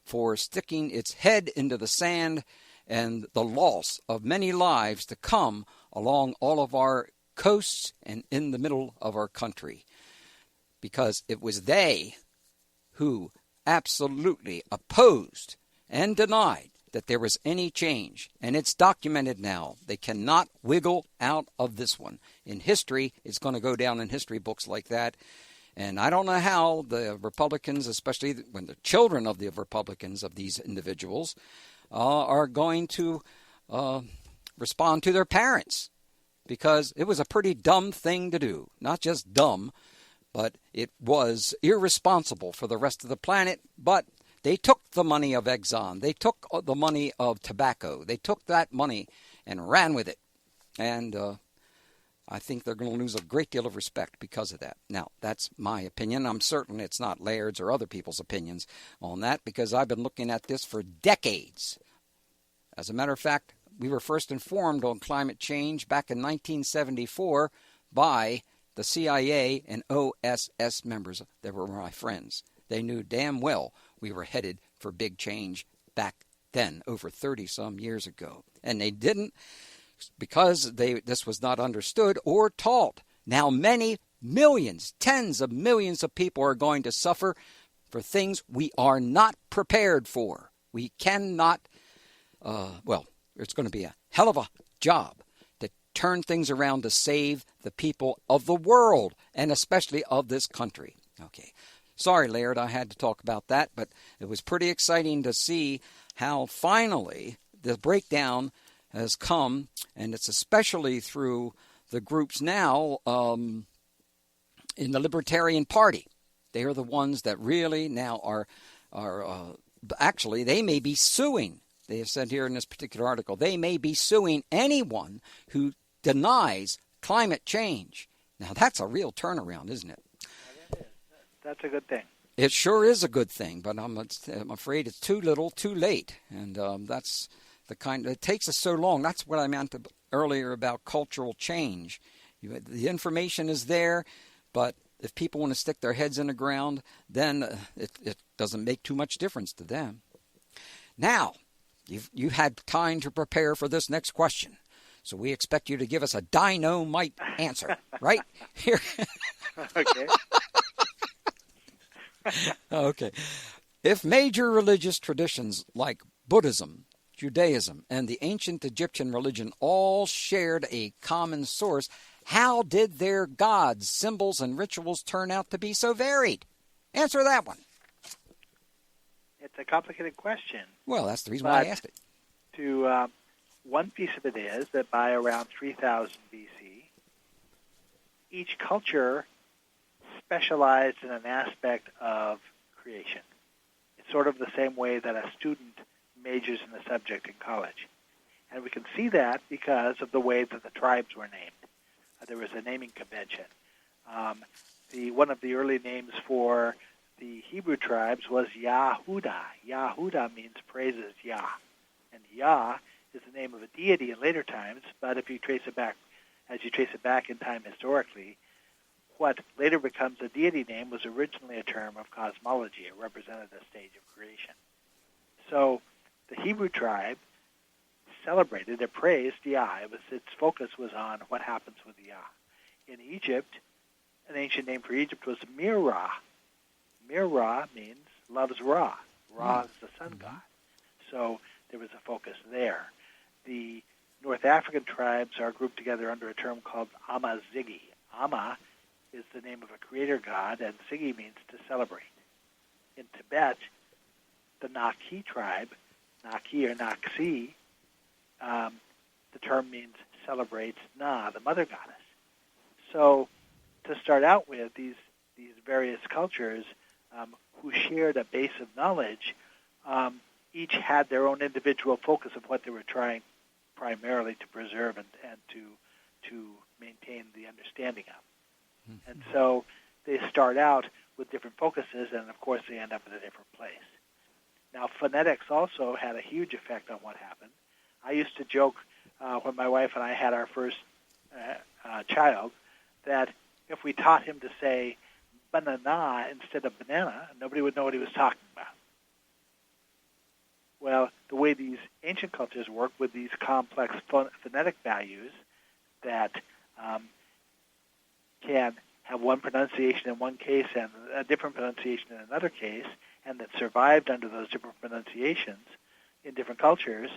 for sticking its head into the sand and the loss of many lives to come along all of our coasts and in the middle of our country. Because it was they who absolutely opposed and denied that there was any change. And it's documented now. They cannot wiggle out of this one. In history, it's going to go down in history books like that. And I don't know how the Republicans, especially when the children of the Republicans, of these individuals, are going to respond to their parents. Because it was a pretty dumb thing to do. Not just dumb, but it was irresponsible for the rest of the planet. But they took the money of Exxon. They took the money of tobacco. They took that money and ran with it. And I think they're going to lose a great deal of respect because of that. Now, that's my opinion. I'm certain it's not Laird's or other people's opinions on that, because I've been looking at this for decades. As a matter of fact, we were first informed on climate change back in 1974 by the CIA and OSS members. They were my friends. They knew damn well we were headed for big change back then, over 30-some years ago. And they didn't, because this was not understood or taught. Now many millions, tens of millions of people are going to suffer for things we are not prepared for. We cannot, it's going to be a hell of a job to turn things around to save the people of the world, and especially of this country. Okay. Sorry, Laird, I had to talk about that, but it was pretty exciting to see how finally the breakdown has come, and it's especially through the groups now in the Libertarian Party. They are the ones that really now are actually, they may be suing. They have said here in this particular article, they may be suing anyone who denies climate change. Now, that's a real turnaround, isn't it? That's a good thing. It sure is a good thing, but I'm afraid it's too little, too late. And that's the kind it takes us so long. That's what I meant earlier about cultural change. The information is there, but if people want to stick their heads in the ground, then it doesn't make too much difference to them. Now, you've had time to prepare for this next question. So we expect you to give us a dynamite answer, right? Here. Okay. Okay. If major religious traditions like Buddhism, Judaism, and the ancient Egyptian religion all shared a common source, how did their gods, symbols, and rituals turn out to be so varied? Answer that one. It's a complicated question. Well, that's the reason why I asked it. One piece of it is that by around 3000 BC, each culture specialized in an aspect of creation. It's sort of the same way that a student majors in a subject in college. And we can see that because of the way that the tribes were named. There was a naming convention. One of the early names for the Hebrew tribes was Yahuda. Yahuda means praises Yah. And Yah is the name of a deity in later times, but if you trace it back, as you trace it back in time historically, what later becomes a deity name was originally a term of cosmology. It represented a stage of creation. So the Hebrew tribe celebrated, it praised Yah. Its focus was on what happens with Yah. In Egypt, an ancient name for Egypt was Mir-Ra. Mir-Ra means loves Ra. Ra is the sun god. So there was a focus there. The North African tribes are grouped together under a term called Ama-Ziggy. Ama is the name of a creator god, and Ziggy means to celebrate. In Tibet, the Naki tribe, Naki or Naxi, the term means celebrates Na, the mother goddess. So to start out with, these various cultures who shared a base of knowledge, each had their own individual focus of what they were trying primarily to preserve and to maintain the understanding of. Mm-hmm. And so they start out with different focuses, and of course they end up in a different place. Now, phonetics also had a huge effect on what happened. I used to joke when my wife and I had our first child that if we taught him to say banana instead of banana, nobody would know what he was talking about. Well, the way these ancient cultures work with these complex phonetic values that can have one pronunciation in one case and a different pronunciation in another case, and that survived under those different pronunciations in different cultures,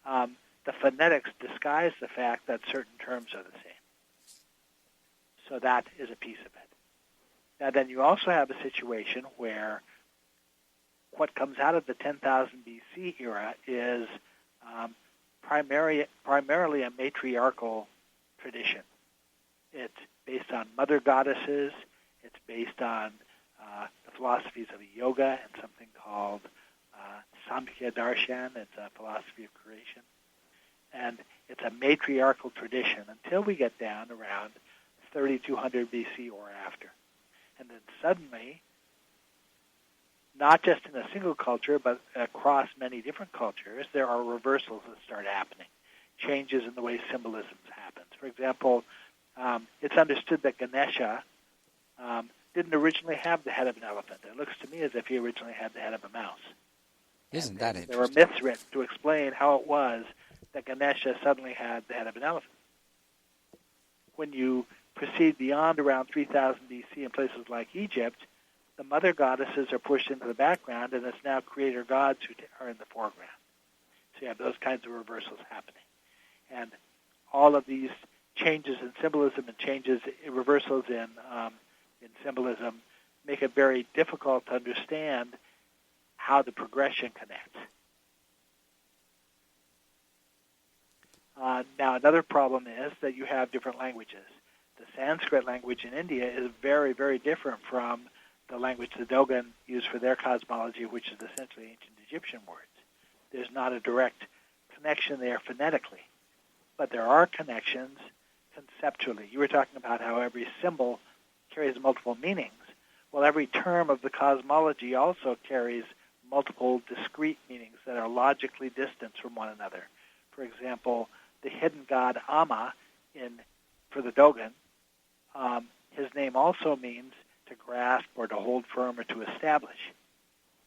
the phonetics disguise the fact that certain terms are the same. So that is a piece of it. Now then you also have a situation where what comes out of the 10,000 BC era is primarily a matriarchal tradition. It's based on mother goddesses. It's based on the philosophies of yoga and something called Samkhya Darshan. It's a philosophy of creation. And it's a matriarchal tradition until we get down around 3200 BC or after. And then suddenly, not just in a single culture, but across many different cultures, there are reversals that start happening, changes in the way symbolism happens. For example, it's understood that Ganesha didn't originally have the head of an elephant. It looks to me as if he originally had the head of a mouse. Isn't that interesting? There were myths written to explain how it was that Ganesha suddenly had the head of an elephant. When you proceed beyond around 3000 BC in places like Egypt, the mother goddesses are pushed into the background, and it's now creator gods who are in the foreground. So you have those kinds of reversals happening. And all of these changes in symbolism and changes in reversals in symbolism make it very difficult to understand how the progression connects. Now, another problem is that you have different languages. The Sanskrit language in India is very, very different from the language the Dogen used for their cosmology, which is essentially ancient Egyptian words. There's not a direct connection there phonetically, but there are connections conceptually. You were talking about how every symbol carries multiple meanings. Well, every term of the cosmology also carries multiple discrete meanings that are logically distant from one another. For example, the hidden god Ama for the Dogen, his name also means to grasp or to hold firm or to establish.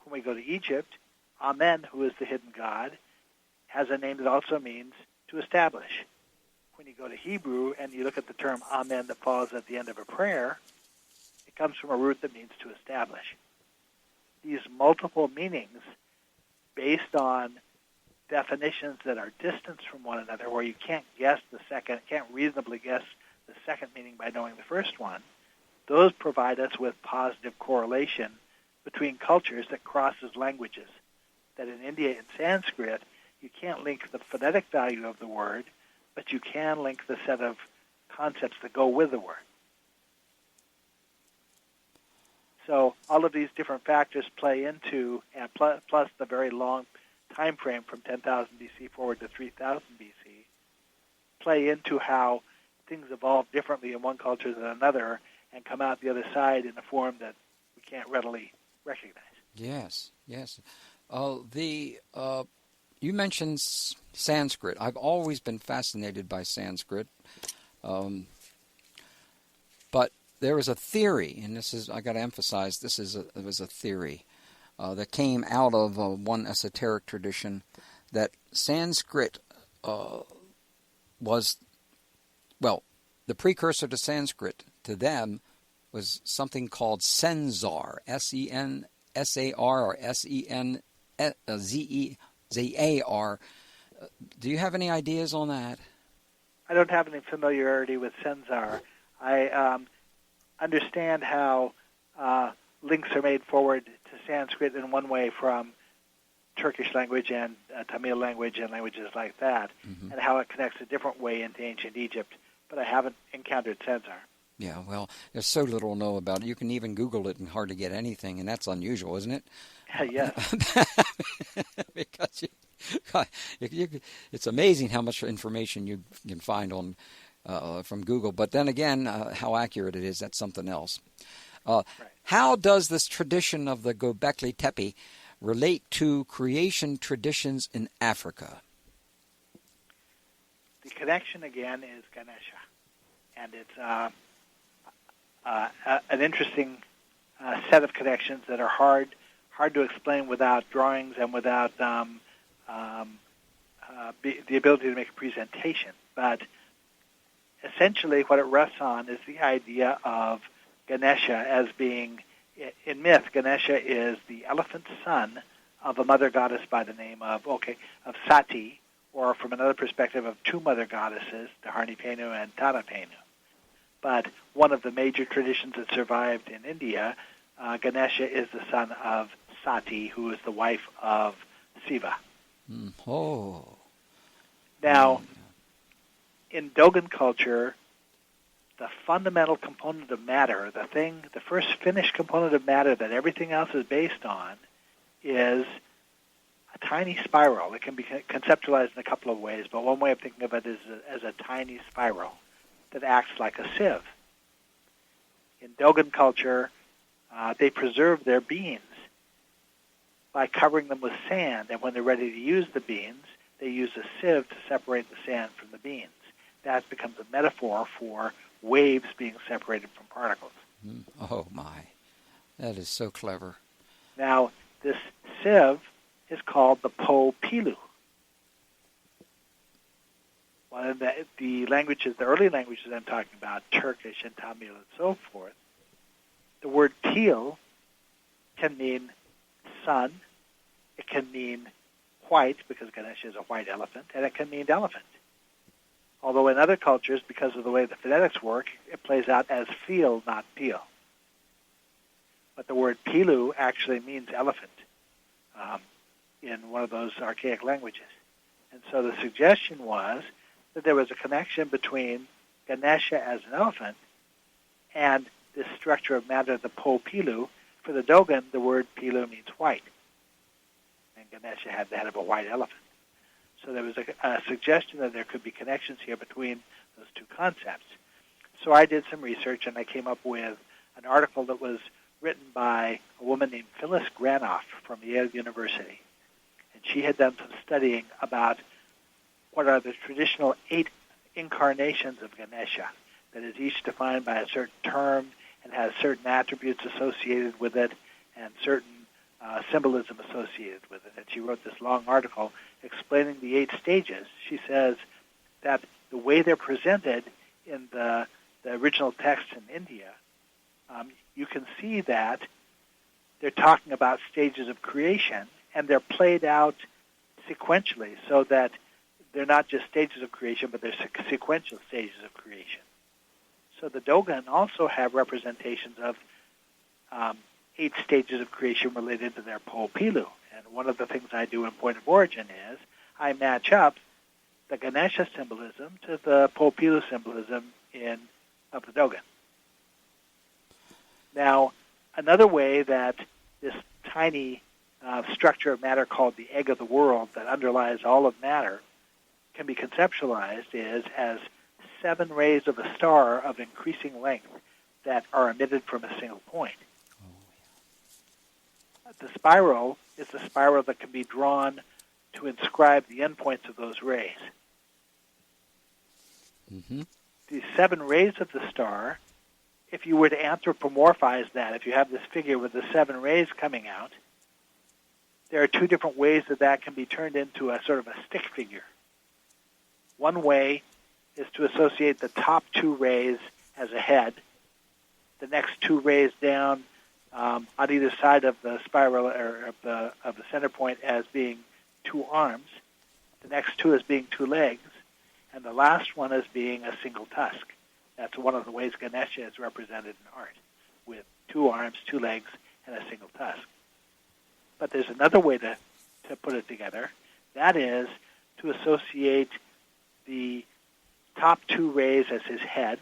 When we go to Egypt, Amen, who is the hidden god, has a name that also means to establish. When you go to Hebrew and you look at the term Amen that falls at the end of a prayer, it comes from a root that means to establish. These multiple meanings based on definitions that are distant from one another, where you can't reasonably guess the second meaning by knowing the first one, those provide us with positive correlation between cultures that crosses languages. That in India, in Sanskrit, you can't link the phonetic value of the word, but you can link the set of concepts that go with the word. So all of these different factors play into, and plus the very long time frame from 10,000 BC forward to 3,000 BC, play into how things evolve differently in one culture than another and come out the other side in a form that we can't readily recognize. Yes, yes. You mentioned Sanskrit. I've always been fascinated by Sanskrit, but there is a theory, and I got to emphasize, it was a theory that came out of one esoteric tradition, that Sanskrit was, the precursor to Sanskrit to them was something called Senzar, S-E-N-S-A-R or S-E-N-Z-E-Z-A-R. Do you have any ideas on that? I don't have any familiarity with Senzar. I understand how links are made forward to Sanskrit in one way from Turkish language and Tamil language and languages like that, and how it connects a different way into ancient Egypt, but I haven't encountered Senzar. Yeah, well, there's so little to know about it. You can even Google it and hardly get anything, and that's unusual, isn't it? Yes. Because it's amazing how much information you can find on from Google. But then again, how accurate it is, that's something else. Right. How does this tradition of the Göbekli Tepe relate to creation traditions in Africa? The connection, again, is Ganesha. And it's an interesting set of connections that are hard to explain without drawings and without the ability to make a presentation. But essentially what it rests on is the idea of Ganesha as being, in myth, Ganesha is the elephant son of a mother goddess by the name of Sati, or from another perspective of two mother goddesses, Dharnipenu and Tanapenu. But one of the major traditions that survived in India, Ganesha is the son of Sati, who is the wife of Shiva. Now, in Dogen culture, the fundamental component of matter, the first finished component of matter that everything else is based on, is a tiny spiral. It can be conceptualized in a couple of ways, but one way of thinking of it is as a tiny spiral that acts like a sieve. In Dogen culture, they preserve their beans by covering them with sand, and when they're ready to use the beans, they use a sieve to separate the sand from the beans. That becomes a metaphor for waves being separated from particles. Oh, my. That is so clever. Now, this sieve is called the Po Pilu. One of the languages, the early languages I'm talking about, Turkish and Tamil and so forth, the word pil can mean sun, it can mean white, because Ganesha is a white elephant, and it can mean elephant. Although in other cultures, because of the way the phonetics work, it plays out as feel, not peel. But the word pilu actually means elephant in one of those archaic languages. And so the suggestion was that there was a connection between Ganesha as an elephant and this structure of matter, the Po Pilu. For the Dogen, the word Pilu means white. And Ganesha had the head of a white elephant. So there was a suggestion that there could be connections here between those two concepts. So I did some research, and I came up with an article that was written by a woman named Phyllis Granoff from Yale University. And she had done some studying about what are the traditional 8 incarnations of Ganesha, that is each defined by a certain term and has certain attributes associated with it and certain symbolism associated with it. And she wrote this long article explaining the 8 stages. She says that the way they're presented in the original text in India, you can see that they're talking about stages of creation, and they're played out sequentially, so that they're not just stages of creation, but they're sequential stages of creation. So the Dogen also have representations of 8 stages of creation related to their Po Pilu. And one of the things I do in Point of Origin is I match up the Ganesha symbolism to the Po Pilu symbolism of the Dogen. Now, Another way that this tiny structure of matter called the egg of the world that underlies all of matter can be conceptualized is as 7 rays of a star of increasing length that are emitted from a single point. The spiral is the spiral that can be drawn to inscribe the endpoints of those rays. Mm-hmm. The 7 rays of the star, if you were to anthropomorphize that, if you have this figure with the 7 rays coming out, there are 2 different ways that can be turned into a sort of a stick figure. One way is to associate the top 2 rays as a head, the next 2 rays down on either side of the spiral or of the center point as being 2 arms, the next 2 as being 2 legs, and the last one as being a single tusk. That's one of the ways Ganesha is represented in art, with 2 arms, 2 legs, and a single tusk. But there's another way to put it together. That is to associate the top 2 rays as his head,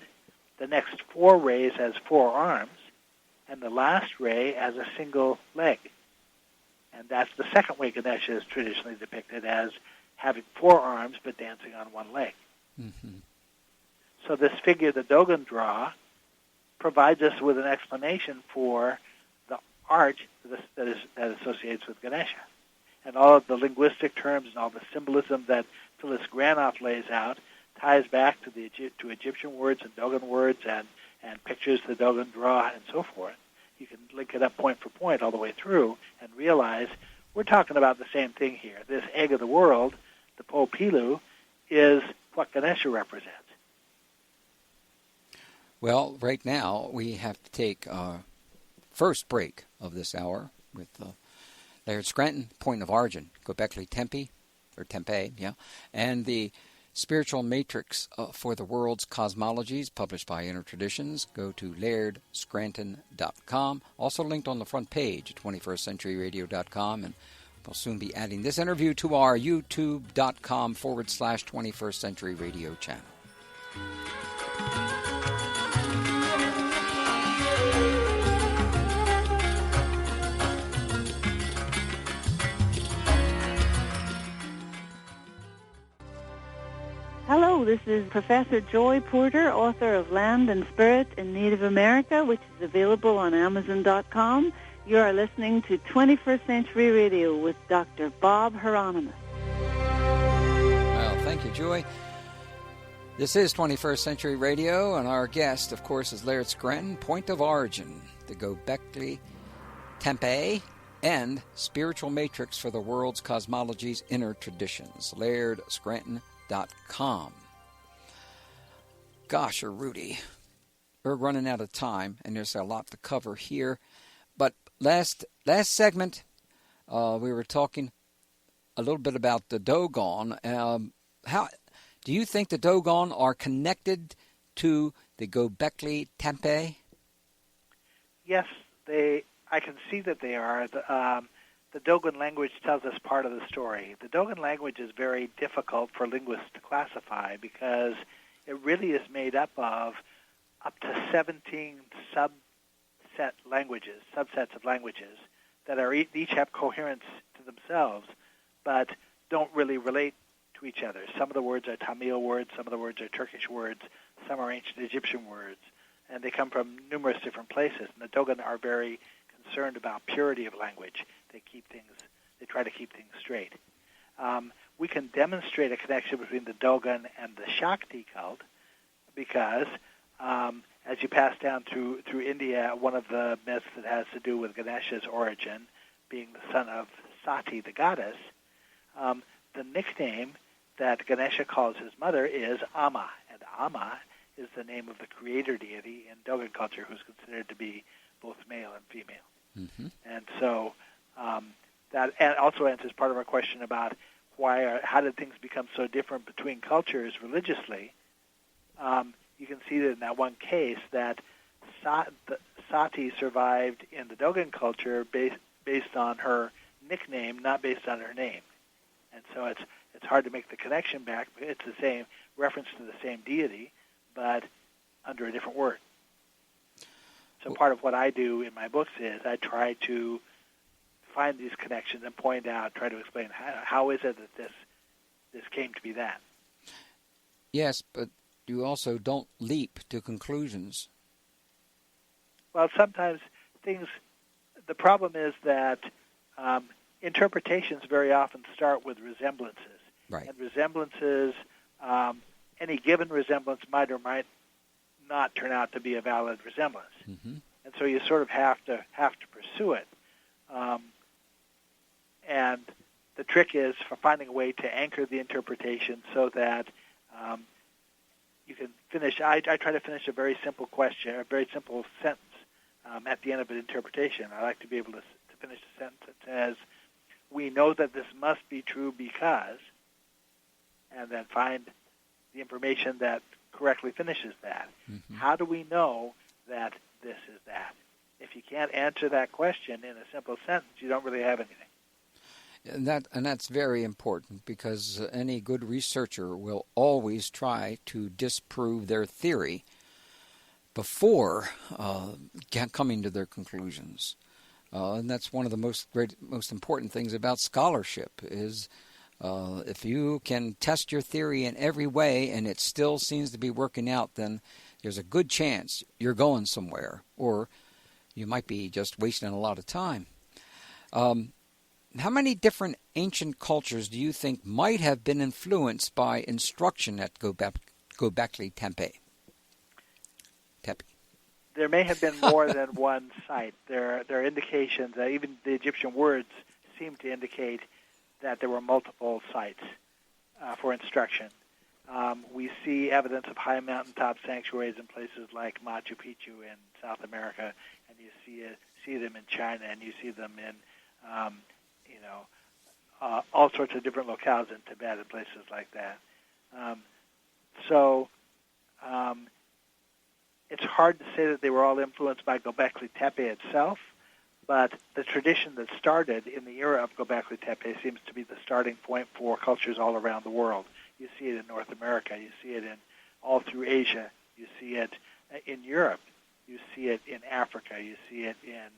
the next 4 rays as 4 arms, and the last ray as a single leg. And that's the second way Ganesha is traditionally depicted, as having 4 arms but dancing on 1 leg. Mm-hmm. So this figure that Dogen draw provides us with an explanation for the art that associates with Ganesha. And all of the linguistic terms and all the symbolism that Phyllis Granoff lays out ties back to Egyptian words and Dogen words and pictures that Dogen draw and so forth. You can link it up point for point all the way through and realize we're talking about the same thing here. This egg of the world, the Po Pilu, is what Ganesha represents. Well, right now we have to take our first break of this hour with Laird Scranton, Point of Origin, Göbekli Tepe, and the Spiritual Matrix for the World's Cosmologies, published by Inner Traditions. Go to LairdScranton.com. Also linked on the front page at 21stCenturyRadio.com. And we'll soon be adding this interview to our YouTube.com/21st Century Radio channel. Hello, this is Professor Joy Porter, author of Land and Spirit in Native America, which is available on Amazon.com. You are listening to 21st Century Radio with Dr. Bob Hieronimus. Well, thank you, Joy. This is 21st Century Radio, and our guest, of course, is Laird Scranton, Point of Origin, the Göbekli Tepe, and Spiritual Matrix for the World's Cosmology's Inner Traditions. LairdScranton.com. Gosh, Rudy, we're running out of time, and there's a lot to cover here. But last segment, we were talking a little bit about the Dogon. How do you think the Dogon are connected to the Göbekli Tepe? Yes, I can see that they are. The Dogen language tells us part of the story. The Dogen language is very difficult for linguists to classify because it really is made up of up to 17 subsets of languages that are each have coherence to themselves, but don't really relate to each other. Some of the words are Tamil words, some of the words are Turkish words, some are ancient Egyptian words, and they come from numerous different places. And the Dogen are very concerned about purity of language. They try to keep things straight. We can demonstrate a connection between the Dogen and the Shakti cult because as you pass down through India, one of the myths that has to do with Ganesha's origin, being the son of Sati, the goddess, the nickname that Ganesha calls his mother is Amma, and Amma is the name of the creator deity in Dogen culture, who's considered to be both male and female. Mm-hmm. And so that also answers part of our question about how did things become so different between cultures religiously. You can see that in that one case that Sati survived in the Dogen culture based on her nickname, not based on her name. And so it's hard to make the connection back. It's the same reference to the same deity, but under a different word. So part of what I do in my books is I try to find these connections and point out, try to explain how is it that this came to be that. Yes, but you also don't leap to conclusions. Well, sometimes the problem is that interpretations very often start with resemblances. Right. And resemblances, any given resemblance might or might not turn out to be a valid resemblance. Mm-hmm. And so you sort of have to pursue it. And the trick is for finding a way to anchor the interpretation so that you can finish. I try to finish a very simple question, a very simple sentence at the end of an interpretation. I like to be able to finish a sentence that says, "We know that this must be true because," and then find the information that correctly finishes that. Mm-hmm. How do we know that this is that? If you can't answer that question in a simple sentence, you don't really have anything. And that's very important, because any good researcher will always try to disprove their theory before coming to their conclusions. And that's one of the most important things about scholarship is if you can test your theory in every way and it still seems to be working out, then there's a good chance you're going somewhere, or you might be just wasting a lot of time. How many different ancient cultures do you think might have been influenced by instruction at Göbekli Tepe? There may have been more than one site. There are indications that even the Egyptian words seem to indicate that there were multiple sites for instruction. We see evidence of high mountaintop sanctuaries in places like Machu Picchu in South America, and you see them in China, and you see them in all sorts of different locales in Tibet and places like that. It's hard to say that they were all influenced by Göbekli Tepe itself, but the tradition that started in the era of Göbekli Tepe seems to be the starting point for cultures all around the world. You see it in North America. You see it all through Asia. You see it in Europe. You see it in Africa. You see it in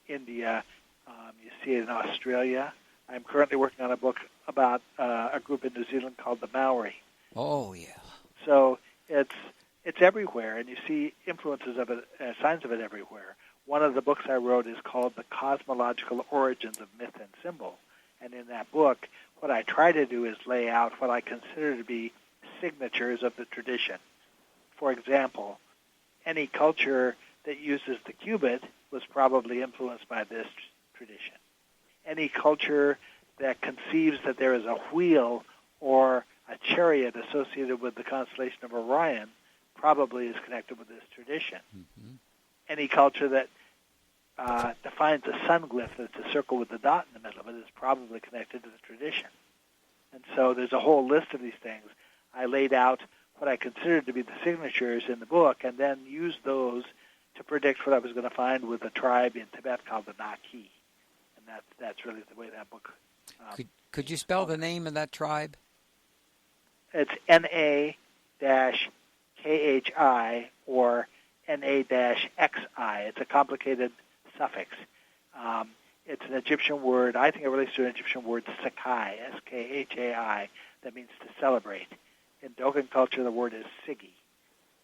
India. You see it in Australia. I'm currently working on a book about a group in New Zealand called the Maori. Oh, yeah. So it's everywhere, and you see influences of it, signs of it everywhere. One of the books I wrote is called The Cosmological Origins of Myth and Symbol. And in that book, what I try to do is lay out what I consider to be signatures of the tradition. For example, any culture that uses the cubit was probably influenced by this tradition. Any culture that conceives that there is a wheel or a chariot associated with the constellation of Orion probably is connected with this tradition. Mm-hmm. Any culture that defines a sun glyph that's a circle with a dot in the middle of it is probably connected to the tradition. And so there's a whole list of these things. I laid out what I considered to be the signatures in the book and then used those to predict what I was going to find with a tribe in Tibet called the Naki. And that's really the way that book... Could you spell the name of that tribe? It's Na-Khi or Na-Xi. It's a complicated suffix. It's an Egyptian word. I think it relates to an Egyptian word, Sakai, S-K-H-A-I, that means to celebrate. In Dogen culture, the word is Sigi.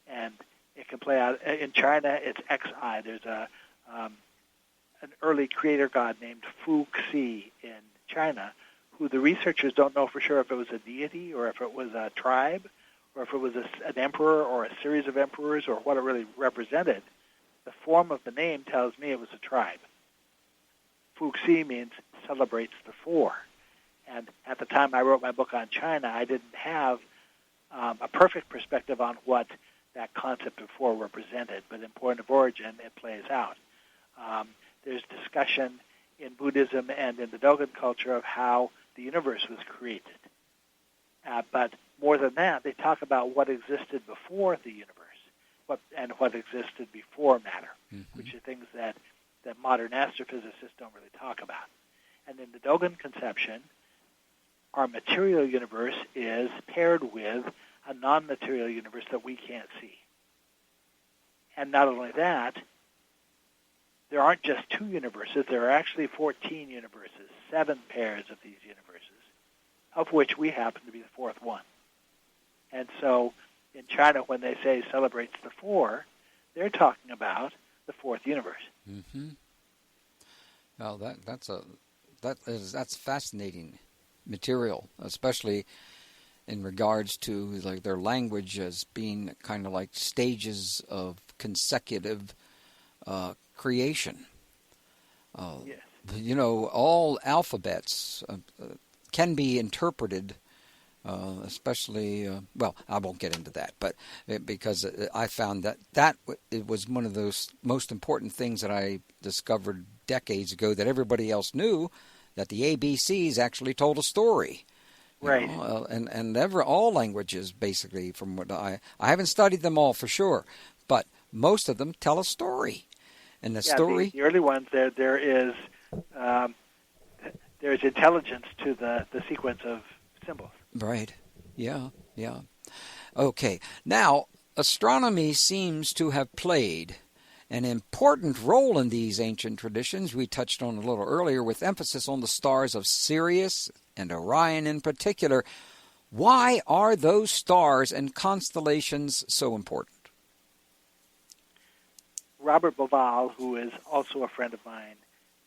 And it can play out. In China, it's Xi. There's an early creator god named Fu Xi in China, who the researchers don't know for sure if it was a deity or if it was a tribe or if it was an emperor or a series of emperors or what it really represented. The form of the name tells me it was a tribe. Fu Xi means celebrates the four. And at the time I wrote my book on China, I didn't have a perfect perspective on what that concept of four represented, but in point of origin, it plays out. There's discussion in Buddhism and in the Dogen culture of how the universe was created. But more than that, they talk about what existed before the universe and what existed before matter, mm-hmm. which are things that modern astrophysicists don't really talk about. And in the Dogen conception, our material universe is paired with a non-material universe that we can't see. And not only that, there aren't just 2 universes. There are actually 14 universes, 7 pairs of these universes, of which we happen to be the 4th one. And so in China, when they say celebrates the 4, they're talking about the 4th universe. Mm-hmm. Well, that's fascinating material, especially in regards to like their language as being kind of like stages of consecutive creation. Yes. You know, all alphabets can be interpreted, especially, well, I won't get into that, but because I found that it was one of those most important things that I discovered decades ago that everybody else knew, that the ABCs actually told a story. Right. And all languages, basically, from what I haven't studied them all for sure, but most of them tell a story. And the story... The early ones, there's intelligence to the sequence of symbols. Right. Yeah. Okay. Now, astronomy seems to have played an important role in these ancient traditions we touched on a little earlier, with emphasis on the stars of Sirius and Orion in particular. Why are those stars and constellations so important? Robert Bauval, who is also a friend of mine,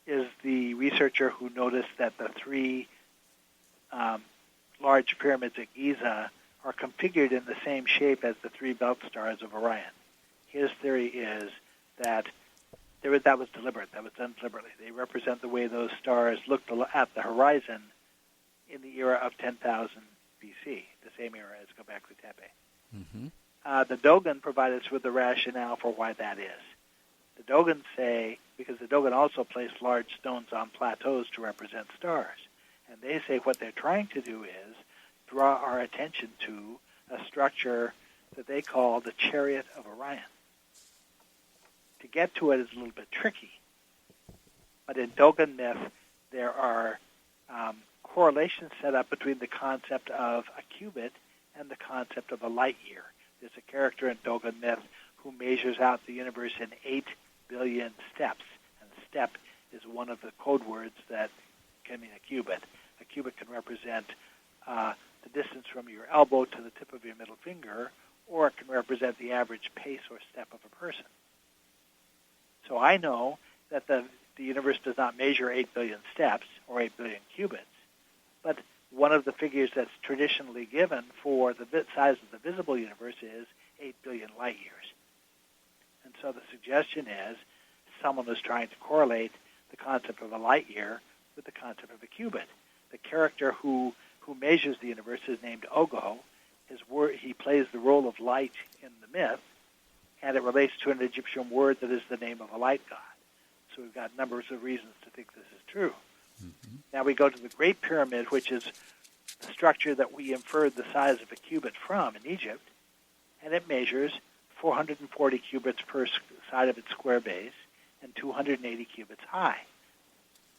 is the researcher who noticed that the 3 large pyramids at Giza are configured in the same shape as the 3 belt stars of Orion. His theory is that that was deliberate. That was done deliberately. They represent the way those stars looked at the horizon in the era of 10,000 BC, the same era as Göbekli Tepe. Mm-hmm. The Dogen provide us with the rationale for why that is. The Dogen say, because the Dogen also placed large stones on plateaus to represent stars, and they say what they're trying to do is draw our attention to a structure that they call the Chariot of Orion. To get to it is a little bit tricky, but in Dogen myth, there are correlations set up between the concept of a cubit and the concept of a light year. There's a character in Dogen myth who measures out the universe in 8 billion steps, and step is one of the code words that can mean a cubit. A cubit can represent the distance from your elbow to the tip of your middle finger, or it can represent the average pace or step of a person. So I know that the universe does not measure 8 billion steps or 8 billion cubits, but one of the figures that's traditionally given for the size of the visible universe is 8 billion light years. And so the suggestion is someone is trying to correlate the concept of a light year with the concept of a cubit. The character who measures the universe is named Ogo. He plays the role of light in the myth, and it relates to an Egyptian word that is the name of a light god. So we've got numbers of reasons to think this is true. Mm-hmm. Now we go to the Great Pyramid, which is the structure that we inferred the size of a cubit from in Egypt, and it measures 440 cubits per side of its square base and 280 cubits high.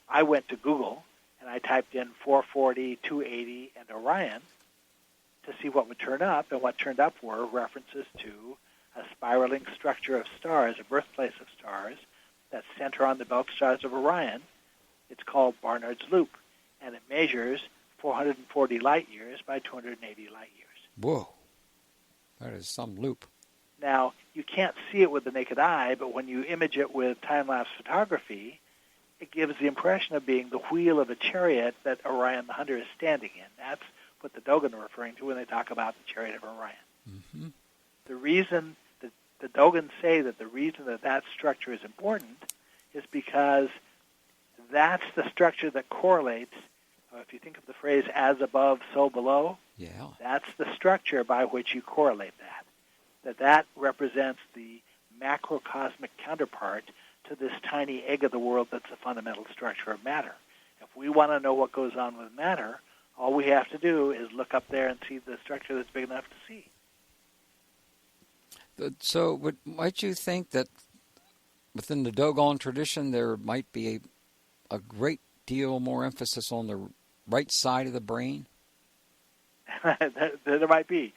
I went to Google and I typed in 440, 280, and Orion to see what would turn up, and what turned up were references to a spiraling structure of stars, a birthplace of stars, that center on the belt stars of Orion. It's called Barnard's Loop, and it measures 440 light years by 280 light years. Whoa, that is some loop. Now, you can't see it with the naked eye, but when you image it with time-lapse photography, it gives the impression of being the wheel of a chariot that Orion the Hunter is standing in. That's what the Dogen are referring to when they talk about the chariot of Orion. Mm-hmm. The reason that the Dogen say that the reason that structure is important is because that's the structure that correlates, if you think of the phrase as above, so below, that's the structure by which you correlate that. That represents the macrocosmic counterpart to this tiny egg of the world that's the fundamental structure of matter. If we want to know what goes on with matter, all we have to do is look up there and see the structure that's big enough to see. So might you think that within the Dogon tradition there might be a great deal more emphasis on the right side of the brain? There might be.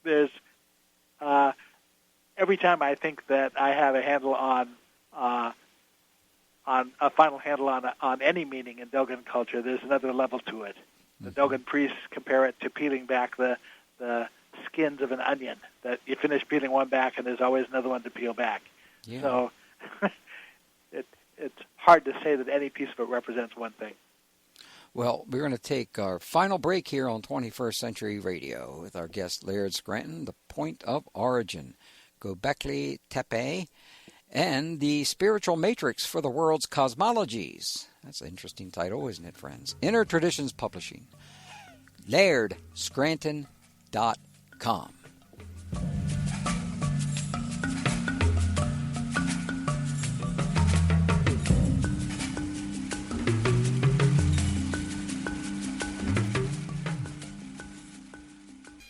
There's every time I think that I have a handle on on a final handle on any meaning in Dogen culture. There's another level to it. The Dogen priests compare it to peeling back the skins of an onion, that you finish peeling one back and there's always another one to peel back. Yeah. So it's hard to say that any piece of it represents one thing. Well, we're going to take our final break here on 21st Century Radio with our guest Laird Scranton, The Point of Origin, Göbekli Tepe, and the Spiritual Matrix for the World's Cosmologies. That's an interesting title, isn't it, friends? Inner Traditions Publishing. LairdScranton.com.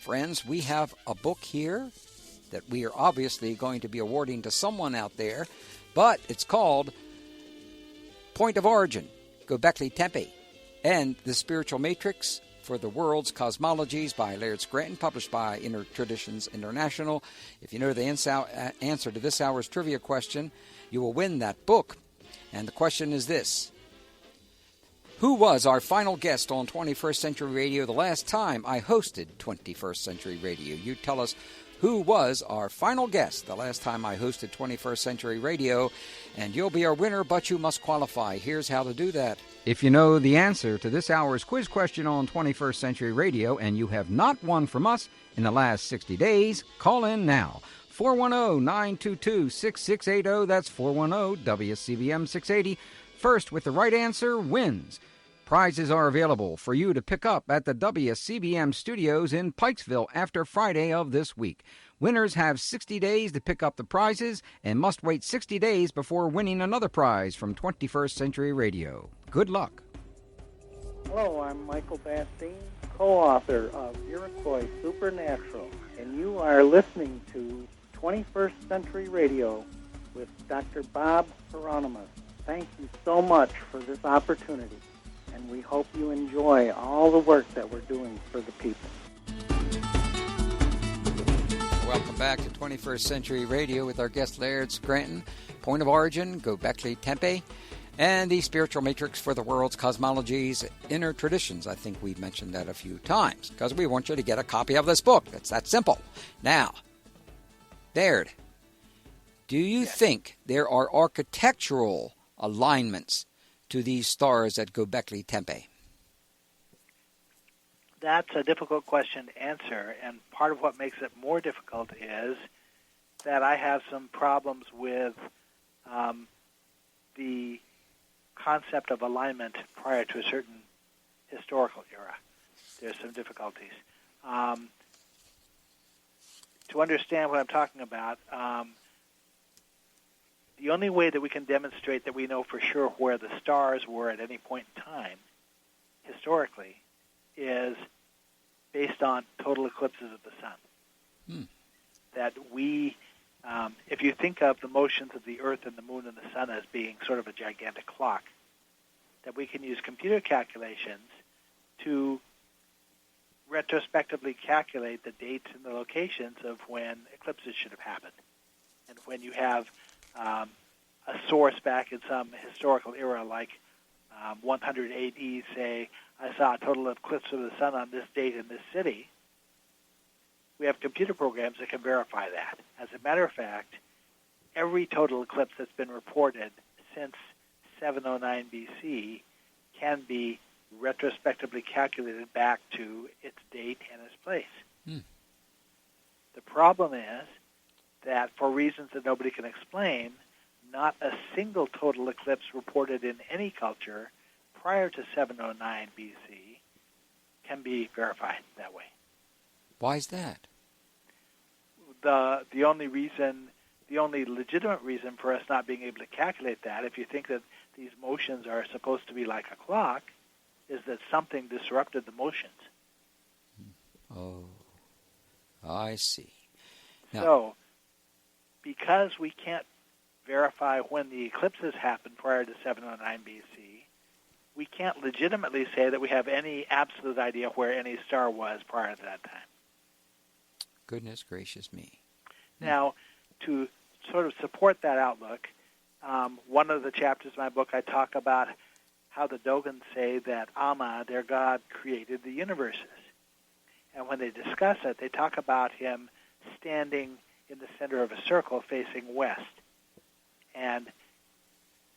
Friends, we have a book here that we are obviously going to be awarding to someone out there, but it's called Point of Origin, Göbekli Tepe, and the Spiritual Matrix for the World's Cosmologies by Laird Scranton, published by Inner Traditions International. If you know the answer to this hour's trivia question, you will win that book. And the question is this: who was our final guest on 21st Century Radio the last time I hosted 21st Century Radio? You tell us who was our final guest the last time I hosted 21st Century Radio, and you'll be our winner, but you must qualify. Here's how to do that. If you know the answer to this hour's quiz question on 21st Century Radio and you have not won from us in the last 60 days, call in now. 410-922-6680. That's 410-WCBM-680. First with the right answer wins. Prizes are available for you to pick up at the WCBM studios in Pikesville after Friday of this week. Winners have 60 days to pick up the prizes and must wait 60 days before winning another prize from 21st Century Radio. Good luck. Hello, I'm Michael Bastine, co-author of Iroquois Supernatural, and you are listening to 21st Century Radio with Dr. Bob Hieronimus. Thank you so much for this opportunity, and we hope you enjoy all the work that we're doing for the people. Welcome back to 21st Century Radio with our guest Laird Scranton, Point of Origin, Göbekli Tepe, and the Spiritual Matrix for the World's Cosmologies, Inner Traditions. I think we've mentioned that a few times because we want you to get a copy of this book. It's that simple. Now, Laird, do you think there are architectural alignments to these stars at Göbekli Tepe? That's a difficult question to answer, and part of what makes it more difficult is that I have some problems with the concept of alignment prior to a certain historical era. There's some difficulties. To understand what I'm talking about, the only way that we can demonstrate that we know for sure where the stars were at any point in time, historically, is based on total eclipses of the sun. That we, if you think of the motions of the Earth and the Moon and the Sun as being sort of a gigantic clock, that we can use computer calculations to retrospectively calculate the dates and the locations of when eclipses should have happened. And when you have a source back in some historical era like 100 AD, say, I saw a total eclipse of the sun on this date in this city, we have computer programs that can verify that. As a matter of fact, every total eclipse that's been reported since 709 BC can be retrospectively calculated back to its date and its place. The problem is that for reasons that nobody can explain, not a single total eclipse reported in any culture prior to 709 BC can be verified that way. Why is that? The only legitimate reason for us not being able to calculate that, if you think that these motions are supposed to be like a clock, is that something disrupted the motions. Oh, I see. Now, so, because we can't verify when the eclipses happened prior to 709 BC, we can't legitimately say that we have any absolute idea where any star was prior to that time. Goodness gracious me. Now, to sort of support that outlook, one of the chapters of my book, I talk about how the Dogen say that Amma, their God, created the universes. And when they discuss it, they talk about him standing in the center of a circle facing west. And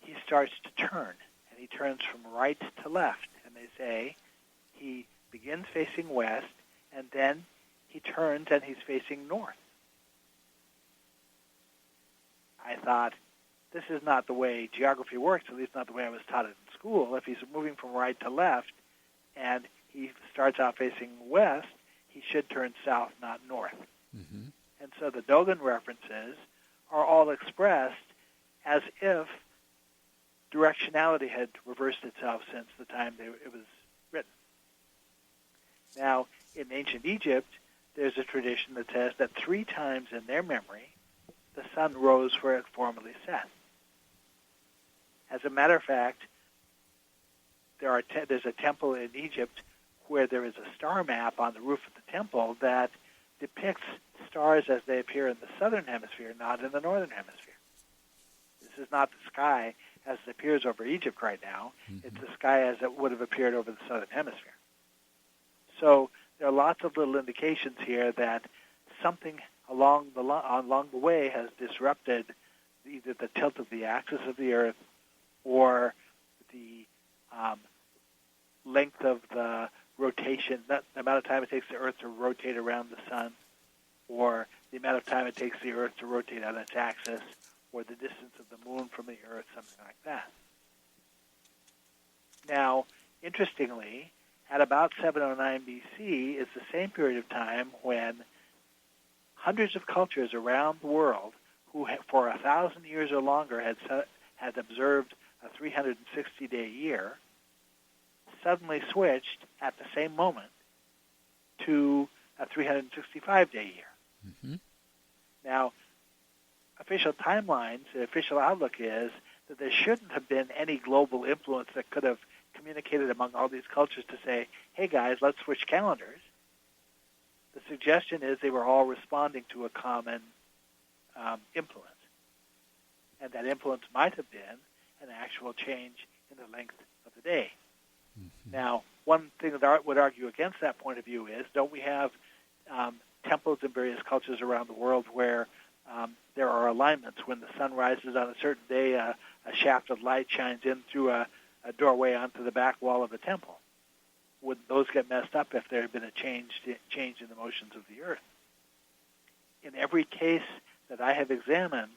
he starts to turn, and he turns from right to left. And they say he begins facing west, and then he turns and he's facing north. I thought, this is not the way geography works, at least not the way I was taught it in school. If he's moving from right to left and he starts out facing west, he should turn south, not north. Mm-hmm. And so the Dogen references are all expressed as if directionality had reversed itself since the time it was written. Now, in ancient Egypt, there's a tradition that says that 3 times in their memory, the sun rose where it formerly set. As a matter of fact, there's a temple in Egypt where there is a star map on the roof of the temple that depicts stars as they appear in the southern hemisphere, not in the northern hemisphere. This is not the sky as it appears over Egypt right now. Mm-hmm. It's the sky as it would have appeared over the southern hemisphere. So there are lots of little indications here that something along the way has disrupted either the tilt of the axis of the Earth or the length of the rotation, the amount of time it takes the Earth to rotate around the sun, or the amount of time it takes the Earth to rotate on its axis, or the distance of the moon from the Earth, something like that. Now, interestingly, at about 709 BC is the same period of time when hundreds of cultures around the world who for 1,000 years or longer had observed a 360-day year suddenly switched at the same moment to a 365-day year. Mm-hmm. Now, official timelines, the official outlook is that there shouldn't have been any global influence that could have communicated among all these cultures to say, hey guys, let's switch calendars. The suggestion is they were all responding to a common influence. And that influence might have been an actual change in the length of the day. Mm-hmm. Now, one thing that I would argue against that point of view is, don't we have temples in various cultures around the world where there are alignments? When the sun rises on a certain day, a shaft of light shines in through a doorway onto the back wall of a temple. Would those get messed up if there had been a change in the motions of the Earth? In every case that I have examined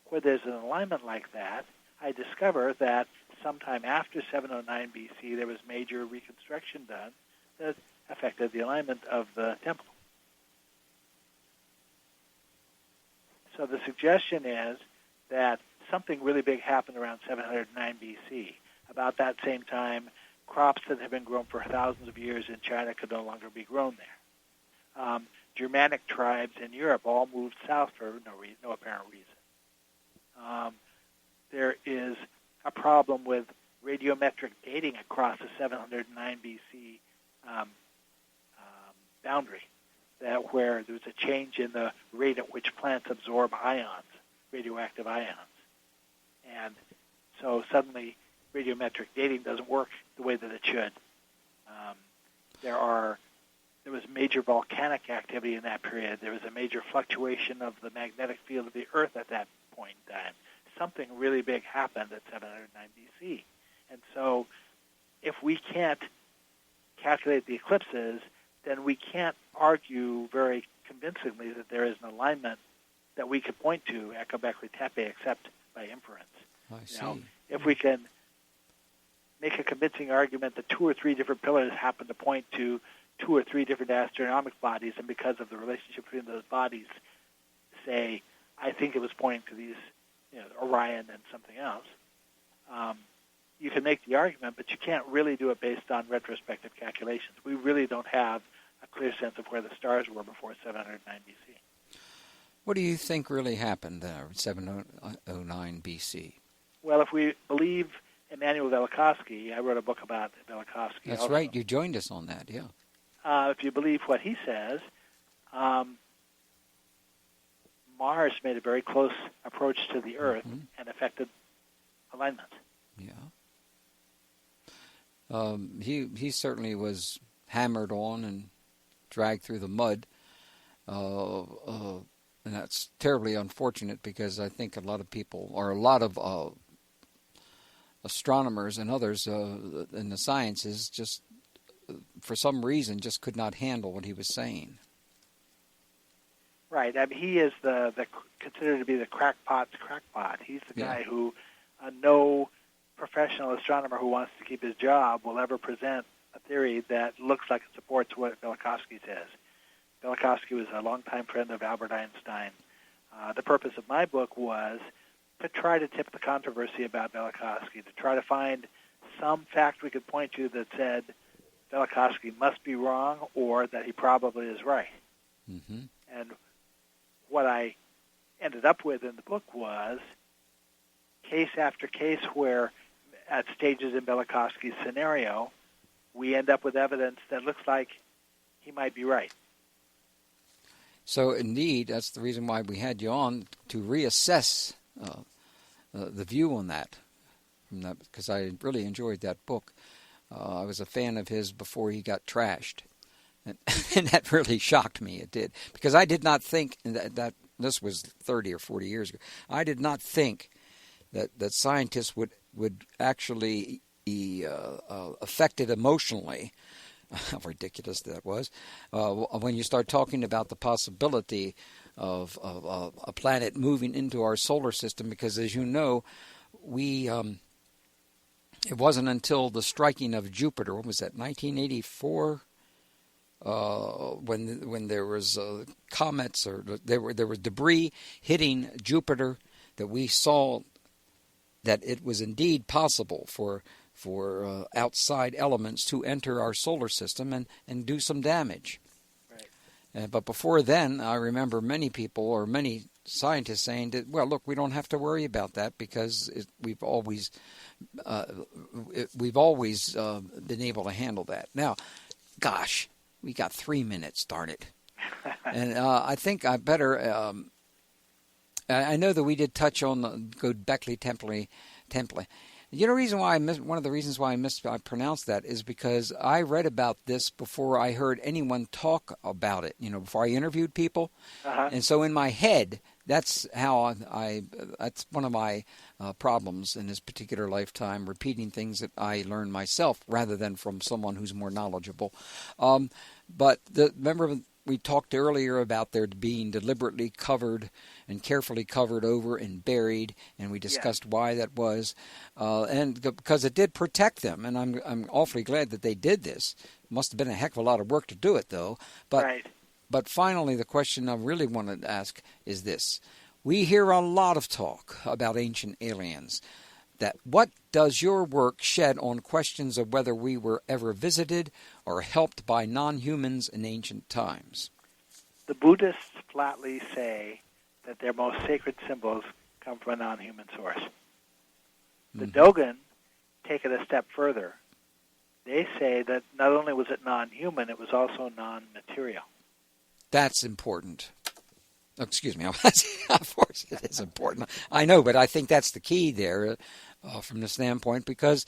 where there's an alignment like that, I discover that sometime after 709 BC there was major reconstruction done that affected the alignment of the temple. So the suggestion is that something really big happened around 709 BC. About that same time, crops that have been grown for thousands of years in China could no longer be grown there. Germanic tribes in Europe all moved south for no apparent reason. There is a problem with radiometric dating across the 709 BC boundary, where there was a change in the rate at which plants absorb ions, radioactive ions. And so suddenly radiometric dating doesn't work the way that it should. There was major volcanic activity in that period. There was a major fluctuation of the magnetic field of the Earth at that point in time. Something really big happened at 709 BC. And so if we can't calculate the eclipses, then we can't argue very convincingly that there is an alignment that we could point to at Göbekli Tepe except by inference. I see. Now, if we can make a convincing argument that 2 or 3 different pillars happen to point to 2 or 3 different astronomic bodies, and because of the relationship between those bodies, say, I think it was pointing to these, Orion and something else, you can make the argument, but you can't really do it based on retrospective calculations. We really don't have a clear sense of where the stars were before 709 BC. What do you think really happened there, 709 BC? Well, if we believe Immanuel Velikovsky, I wrote a book about Velikovsky. That's also. right. You joined us on that, yeah. If you believe what he says, Mars made a very close approach to the Earth and affected alignment. Yeah. He certainly was hammered on and dragged through the mud. And that's terribly unfortunate because I think a lot of people, or a lot of astronomers and others in the sciences, just for some reason just could not handle what he was saying. Right. I mean, he is the considered to be the crackpot's crackpot. He's the guy who no professional astronomer who wants to keep his job will ever present a theory that looks like it supports what Velikovsky says. Velikovsky was a longtime friend of Albert Einstein. The purpose of my book was to try to tip the controversy about Velikovsky, to try to find some fact we could point to that said Velikovsky must be wrong or that he probably is right. Mm-hmm. And what I ended up with in the book was case after case where at stages in Velikovsky's scenario, we end up with evidence that looks like he might be right. So indeed, that's the reason why we had you on, to reassess the view on that, because I really enjoyed that book. I was a fan of his before he got trashed, and that really shocked me. It did, because I did not think that this was 30 or 40 years ago. I did not think that scientists would actually be affected emotionally. How ridiculous that was. When you start talking about the possibility of a planet moving into our solar system, because as you know, it wasn't until the striking of Jupiter, what was that, 1984, when there was comets, or there was debris hitting Jupiter, that we saw that it was indeed possible for outside elements to enter our solar system and do some damage. Right. But before then, I remember many people or many scientists saying that, well, look, we don't have to worry about that because we've always been able to handle that. Now, gosh, we got 3 minutes, darn it. And I think I better... I know that we did touch on the Göbekli Tepe. You know, one of the reasons why I pronounced that is because I read about this before I heard anyone talk about it, before I interviewed people. Uh-huh. And so in my head, that's how that's one of my problems in this particular lifetime, repeating things that I learned myself rather than from someone who's more knowledgeable. But remember we talked earlier about there being deliberately covered and carefully covered over and buried, and we discussed why that was, and because it did protect them, and I'm awfully glad that they did this. Must have been a heck of a lot of work to do it, though. But finally, the question I really wanted to ask is this: we hear a lot of talk about ancient aliens. What does your work shed on questions of whether we were ever visited or helped by non-humans in ancient times? The Buddhists flatly say that their most sacred symbols come from a non-human source. The Dogen take it a step further. They say that not only was it non-human, it was also non-material. That's important. Excuse me. Of course it is important. I know, but I think that's the key there from the standpoint, because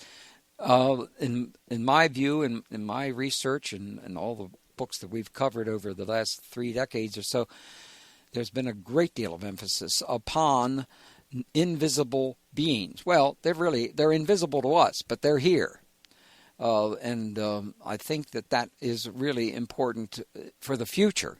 in my view, in my research and all the books that we've covered over the last 3 decades or so, there's been a great deal of emphasis upon invisible beings. Well, they're invisible to us, but they're here. And I think that is really important for the future,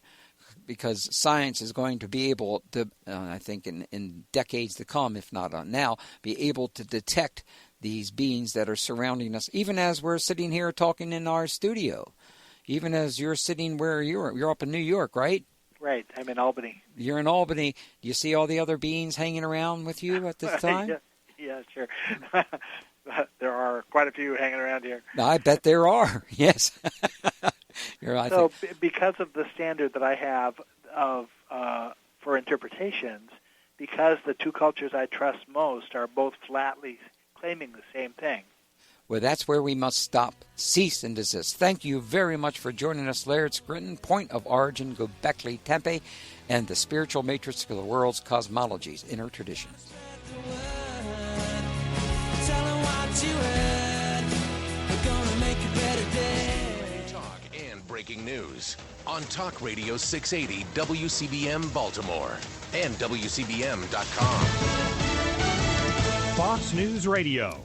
because science is going to be able to, I think in decades to come, if not now, be able to detect these beings that are surrounding us, even as we're sitting here talking in our studio, even as you're sitting where you're up in New York, right? Right, I'm in Albany. You're in Albany. Do you see all the other beings hanging around with you at this time? Yeah, sure. There are quite a few hanging around here. I bet there are, yes. Because of the standard that I have for interpretations, because the two cultures I trust most are both flatly claiming the same thing. Well, that's where we must stop, cease, and desist. Thank you very much for joining us, Laird Scranton, Point of Origin, Göbekli Tepe, and the spiritual matrix of the world's cosmologies, inner traditions. what you had. They're gonna make a better day. Talk and breaking news on Talk Radio 680 WCBM Baltimore and WCBM.com. Fox News Radio.